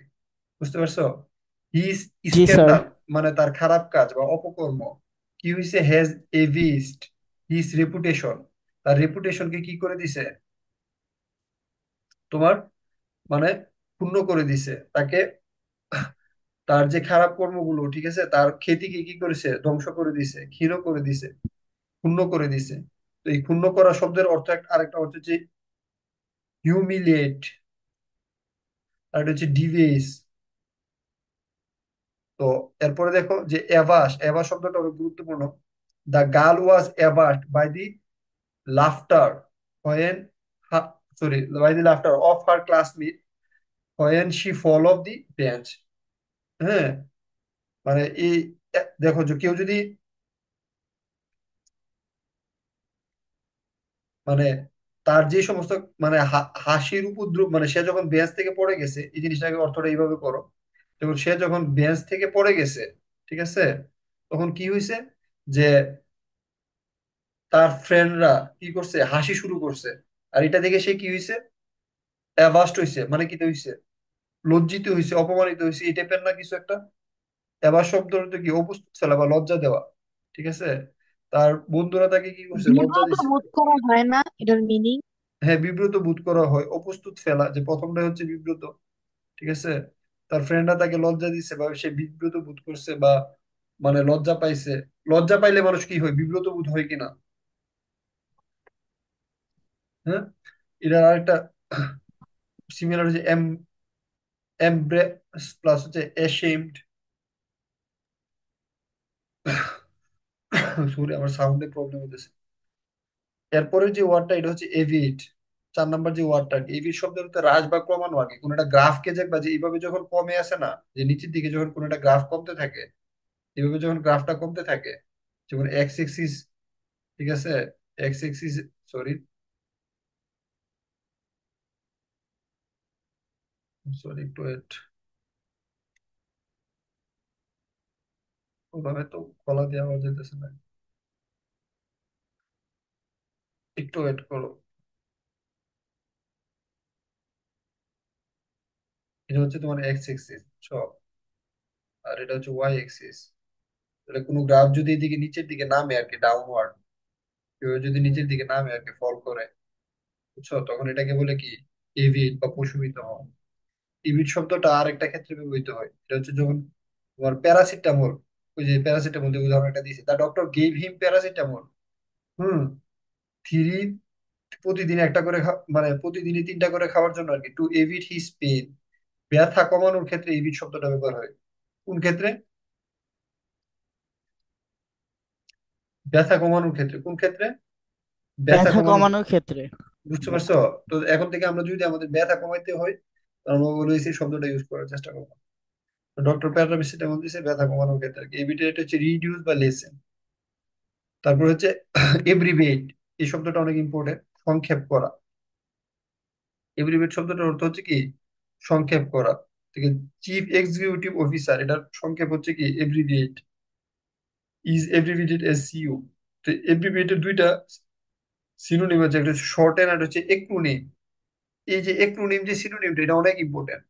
বুঝতে পারছো? হিজ জি স্যার। স্ক্যান্ডাল মানে তার খারাপ কাজ বা অপকর্ম। কি হয়েছে, হ্যাজ এভিস্ট হিজ রেপুটেশন, তার রেপুটেশনকে কি করে দিছে তোমার, মানে ক্ষুণ্ণ করে দিছে তাকে। তার যে খারাপ কর্মগুলো, ঠিক আছে, তার খ্যাতিকে কি করেছে, ধ্বংস করে দিছে, ক্ষীণ করে দিছে, ক্ষুণ্ণ করে দিছে। তো এই ক্ষুণ্ণ করা শব্দের অর্থ আরেকটা অর্থ হচ্ছে হিউমিলিয়েট, আর এটা হচ্ছে ডিভেস। তো এরপরে দেখো যে অ্যাভাস, অ্যাভাস শব্দটা অনেক গুরুত্বপূর্ণ। The girl was abashed by the laughter when, sorry, by the laughter of her classmate when she fall off the bench. হ্যাঁ, মানে এই দেখো যে কেউ যদি মানে তার যে সমস্ত মানে হাসির উপদ্রব, মানে সে যখন বেঞ্চ থেকে পড়ে গেছে, এই জিনিসটাকে অর্থটা এইভাবে করো, দেখুন সে যখন বেঞ্চ থেকে পড়ে গেছে, ঠিক আছে, তখন কি হয়েছে যে তার ফ্রেন্ডরা কি করছে, হাসি শুরু করছে। আর এটা দেখে সে কি হয়েছে, অ্যাভাস্ট হয়েছে, মানে কি হয়েছে, লজ্জিত হয়েছে, অপমানিত হয়েছে, এই টাইপের না কিছু একটা। অ্যাভাস শব্দ অর্থ কি, অপ্রস্তুত ফেলা বা লজ্জা দেওয়া, ঠিক আছে। তার বন্ধুরা তাকে কি করছে, লজ্জা বিব্রত দিচ্ছে। বোধ করা হয় না এটার মিনিং? হ্যাঁ, বিব্রত বোধ করা হয়, অপ্রস্তুত ফেলা, যে প্রথমটা হচ্ছে বিব্রত, ঠিক আছে। তার ফ্রেন্ডরা তাকে লজ্জা দিচ্ছে বা সে বিব্রত বোধ করছে বা মানে লজ্জা পাইছে। লজ্জা পাইলে মানুষ কি হয়, বিব্রত বোধ হয় কিনা? হ্যাঁ, এটার আরেকটা সিমিলার হচ্ছে এমব্রেস প্লাস হচ্ছে অ্যাশেমড। সরি, আমার সাউন্ডে প্রবলেম হতেছে। এরপরে যে ওয়ার্ডটা, এটা হচ্ছে এভিড। 4 নাম্বার যে ওয়ার্ডটা, এভিড শব্দের হচ্ছে হ্রাস বা কমানো আর কি। কোন একটা গ্রাফকে দেখবা যে এইভাবে যখন কমে আসে না, যে নিচের দিকে যখন কোন একটা গ্রাফ কমতে থাকে, এইভাবে যখন গ্রাফটা কমতে থাকে, যেমন এক্স এক্সিস, ঠিক আছে, এক্স এক্সিস, সরি সরি একটু wait, ওভাবে তো গলা দিয়ে আওয়াজ যেতেছে না, একটু ওয়েট করো। এটা হচ্ছে তোমার এক্স এক্সিস, আর এটা হচ্ছে ওয়াই এক্সিস। তাহলে কোনো গ্রাফ যদি এদিকে নিচের দিকে নামে আর কি, ডাউনওয়ার্ড, কেউ যদি নিচের দিকে নামে আর কি, ফল করে, বুঝছো, তখন এটাকে বলে কি, ইভিট বা প্রশমিত হওয়া। ইভিট শব্দটা আর একটা ক্ষেত্রে ব্যবহৃত হয়, এটা হচ্ছে যখন তোমার প্যারাসিটামল, ওই যে প্যারাসিটামল যে উদাহরণ একটা দিয়েছে, দা ডক্টর গেভ হিম প্যারাসিটামল, হুম, থ্রি, প্রতিদিন একটা করে মানে প্রতিদিনই 3টা করে খাওয়ার জন্য আর কি, টু এভিট হিজ পেইন। ব্যথা কমানোর ক্ষেত্রে এভিট শব্দটা ব্যবহার হয়। কোন ক্ষেত্রে, ব্যথা কমানোর ক্ষেত্রে, কোন ক্ষেত্রে, ব্যথা ব্যথা কমানোর কমানোর ক্ষেত্রে, ক্ষেত্রে। বুঝতে পারছো? তো এখন থেকে আমরা যদি আমাদের ব্যথা কমাইতে হয়, তাহলে আমরা বলেছি শব্দটা ইউজ করার চেষ্টা করবো। ডক্টর প্যারাসিটামল দিছে ব্যথা কমানোর ক্ষেত্রে আর কি। এবিটা এটা হচ্ছে রিডিউস বা লেসেন। তারপর হচ্ছে এব্রিভিয়েট, এই শব্দটা অনেক ইম্পর্টেন্ট, সংক্ষেপ করা। এব্রিভিয়েট শব্দটার অর্থ হচ্ছে কি, সংক্ষেপ করা। ঠিক আছে, চিফ এক্সিকিউটিভ অফিসার, এটার সংক্ষেপ হচ্ছে কি, এব্রিভিয়েট, ইজ এব্রিভিয়েটেড এস সিইউ। তো এব্রিভিয়েটের দুইটা সিনোনিম আছে, একটা হচ্ছে শর্ট এন্ড, আর একটা হচ্ছে এক্রোনিম। এই যে এক্রোনিম যে সিনোনিমটা, এটা অনেক ইম্পর্টেন্ট।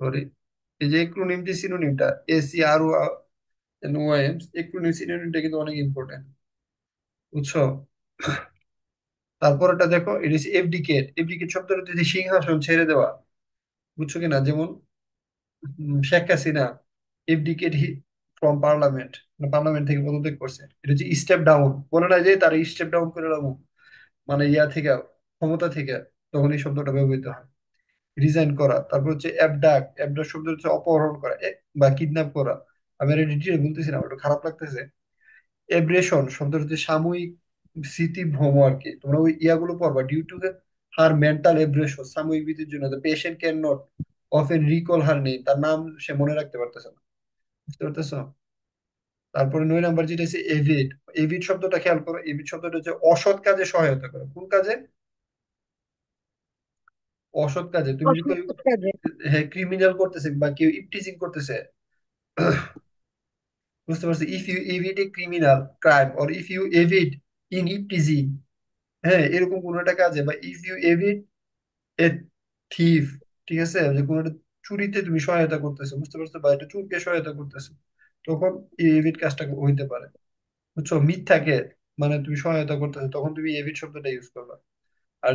সরি, এই যে এক্রোনিম যে সিনোনিমটা, এসি আর ও এন ও এম, এক্রোনিম সিনোনিমটা কিন্তু অনেক ইম্পর্টেন্ট, বুঝছো? তারপর এটা দেখো, এটা হচ্ছে এফডিকেট। এফডিকেট শব্দটা হচ্ছে সিংহাসন ছেড়ে দেওয়া, বুঝছো কিনা? যেমন Sheikh Hasina abdicate from parliament, parliament থেকে পদত্যাগ করছে, এটা হচ্ছে স্টেপ ডাউন। বলে না যে তারা স্টেপ ডাউন করে দেবো, মানে ইয়া থেকে, ক্ষমতা থেকে, তখন এই শব্দটা ব্যবহৃত হয়। রিজাইন করা, তারপর হচ্ছে অ্যাবডাক্ট, অ্যাবডাক্ট শব্দ হচ্ছে অপহরণ করা বা কিডন্যাপ করা। আমি এটা ডিটেলে বলতেছি না, আমার একটু খারাপ লাগতেছে। এব্রেশন শব্দ হচ্ছে সাময়িক স্মৃতিভ্রম আর কি। তোমরা ওই ইয়াগুলো পড়বা, ডিউ টু হার মেন্টাল এব্রেশন, সাময়িক ভীতির জন্য the patient can not often recall her name, তার নাম সে মনে রাখতে পারতেছে না। বুঝতে পারতেছো? তারপরে 9 নাম্বার যেটা আছে এভিড। এভিড শব্দটা খেয়াল করো, এভিড শব্দটা হচ্ছে অসৎ কাজে সহায়তা করে। কোন কাজে? অসৎ কাজে। তুমি যদি কেউ, অসৎ কাজে। হ্যাঁ, ক্রিমিনাল করতেছে বা কেউ ইপটিজিং করতেছে, বুঝতে পারছি, if you abet a criminal crime or if you abet in eve teasing, হ্যাঁ, এরকম কোন একটা কাজে, বা if you abet a thief, ঠিক আছে, যে কোনো একটা চুরিতে তুমি সহায়তা করতেছো, বুঝতে পারছো, বা একটা চোরকে সহায়তা করতেছো, তখন এই এভিড কাজটা হইতে পারে। বুঝছো? মিথ্যাকে মানে তুমি সহায়তা করতেছো, তখন তুমি এভিড শব্দটা ইউজ করবা। আর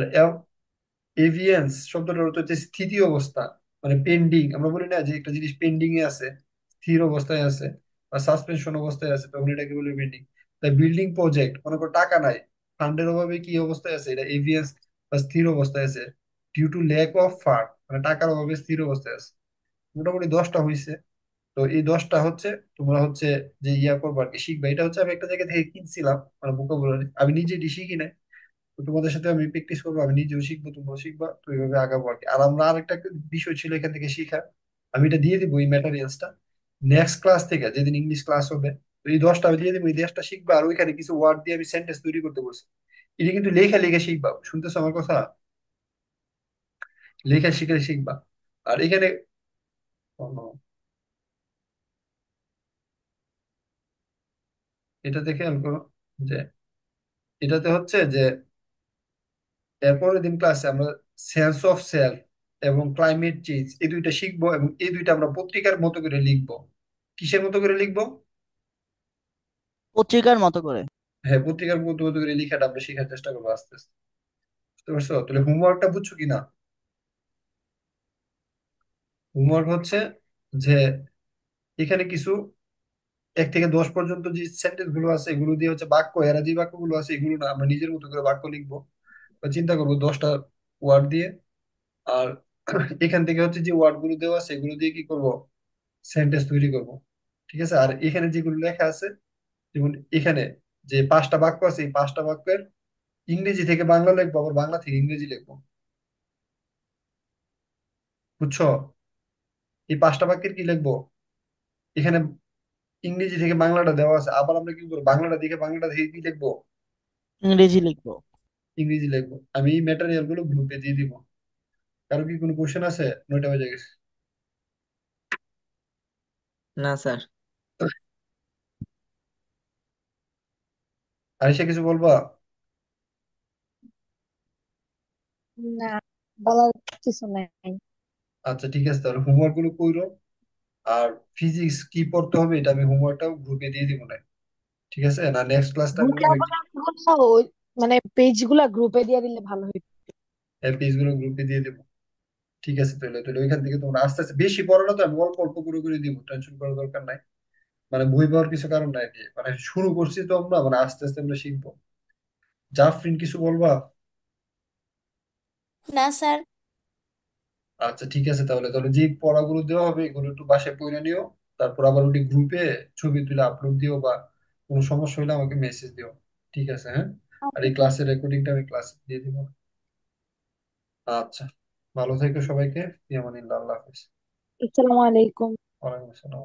এভিয়েন্স শব্দটার অর্থ হচ্ছে স্থিতি অবস্থা, মানে পেন্ডিং। আমরা বলি না যে একটা জিনিস পেন্ডিং এ আছে, স্থির অবস্থায় আছে বা সাসপেনশন অবস্থায় আছে, তখন এটাকে বলি পেন্ডিং। তাই বিল্ডিং প্রজেক্ট, মনে করো টাকা নাই, ফান্ডের অভাবে কি অবস্থায় আছে, এটা এভিয়েন্স বা স্থির অবস্থায় আছে। Due to lack of fund, মানে টাকার অভাবে স্থির অবস্থায় আছে। মোটামুটি 10টা হয়েছে। তো এই 10টা হচ্ছে তোমরা হচ্ছে যে ইয়া করবো আর কি, শিখবে। এটা হচ্ছে আমি একটা জায়গা থেকে কিনছিলাম, মানে ভোকাবুলারি, আমি নিজে এটি শিখি নাই। তো তোমাদের সাথে আমি প্র্যাকটিস করবো, আমি নিজেও শিখবো, তোমরাও শিখবা, তো এইভাবে আগাবো আর কি। আর আমরা আরেকটা বিষয় ছিল এখান থেকে শিখা, আমি এটা দিয়ে দিবো এই ম্যাটেরিয়ালসটা নেক্সট ক্লাস থেকে, যেদিন ইংলিশ ক্লাস হবে। তো এই 10টা আমি দিয়ে দিবো, এই 10টা শিখবা, আর ওইখানে কিছু ওয়ার্ড দিয়ে আমি সেন্টেন্স তৈরি করতে বলছি। এটা কিন্তু লেখা লেখা শিখবা, শুনতেছো আমার কথা? লেখা শিখে শিখবা। আর এখানে ও, এটাতে খেয়াল করো যে এটাতে হচ্ছে যে এরপরের দিন ক্লাসে আমরা সেন্স অফ সেলফ এবং ক্লাইমেট চেঞ্জ এই দুইটা শিখবো, এবং এই দুইটা আমরা পত্রিকার মতো করে লিখবো। কিসের মতো করে লিখবো? পত্রিকার মতো করে। হ্যাঁ, পত্রিকার মতো মতো করে লেখাটা আমরা শেখার চেষ্টা করবো আস্তে আস্তে। বুঝতে পারছো? তাহলে হোমওয়ার্কটা বুঝছো কিনা? হোমওয়ার্ক হচ্ছে যে এখানে কিছু 1 থেকে 10 পর্যন্ত যে সেন্টেন্স গুলো আছে, এগুলো দিয়ে হচ্ছে বাক্য, এরা যে বাক্যগুলো আছে এগুলো না, আমরা নিজের মতো করে বাক্য লিখবো বা চিন্তা করবো 10টা ওয়ার্ড দিয়ে। আর এখান থেকে হচ্ছে যে ওয়ার্ড গুলো দেওয়া আছে এগুলো দিয়ে কি করব, সেন্টেন্স তৈরি করব। ঠিক আছে? আর এখানে যেগুলো লেখা আছে, যেমন এখানে যে 5টা বাক্য আছে, এই 5টা বাক্যের ইংরেজি থেকে বাংলা লিখবো, আবার বাংলা থেকে ইংরেজি লিখবো। বুঝছো? এই 5টা বাক্যের কি লিখবো, এখানে ইংরেজি থেকে বাংলাটা দেওয়া আছে, আবার আমরা কি করবো, বাংলাটা দেখে কি লিখবো, ইংরেজি লিখবো। ইংরেজি লিখবো। আমি এই ম্যাটেরিয়াল গুলো গ্রুপে দিয়ে দিব। কারো কি কোনো কোশ্চেন আছে? 9টা বাজে গেছে। না স্যার। আরিশা কিছু বলবা? না, বলার কিছু নাই। আচ্ছা ঠিক আছে, তাহলে হোমওয়ার্ক গুলো করো। আর ফিজিক্স কি পড়তে হবে এটা আমি হোমওয়ার্কটাও গ্রুপে দিয়ে দিব না, ঠিক আছে? না নেক্সট ক্লাসটা আমি মনে হয় মানে পেজ গুলা গ্রুপে দিয়ে দিলে ভালো হইতো। পেজ গুলো গ্রুপে দিয়ে দেবো। ঠিক আছে, তাহলে তাহলে ওইখান থেকে তোমরা আস্তে আস্তে, বেশি পড়ো না তো, আমি অল্প অল্প করে করে দিব, টেনশন করার দরকার নাই। মানে বই পাওয়ার কিছু কারণ নাই আর কি। মানে শুরু করছি তো আমরা, মানে আস্তে আস্তে আমরা শিখবো। জাফরিন কিছু বলবা? না স্যার। আচ্ছা ঠিক আছে, তাহলে তাহলে যে পড়াগুলো দেওয়া হবে এগুলো একটু বাসায় পড়ে নিও। তারপর আবার ওটি গ্রুপে ছবি তুলে আপলোড দিও, বা কোনো সমস্যা হলে আমাকে মেসেজ দিও। ঠিক আছে? হ্যাঁ। আর এই ক্লাসের রেকর্ডিংটা আমি ক্লাসে দিয়ে দিব। আচ্ছা, ভালো থেকো সবাইকে। ফি আমানিল্লাহ, আল্লাহ হাফেজ। আসসালামু আলাইকুম। ওয়ালাইকুম আসসালাম।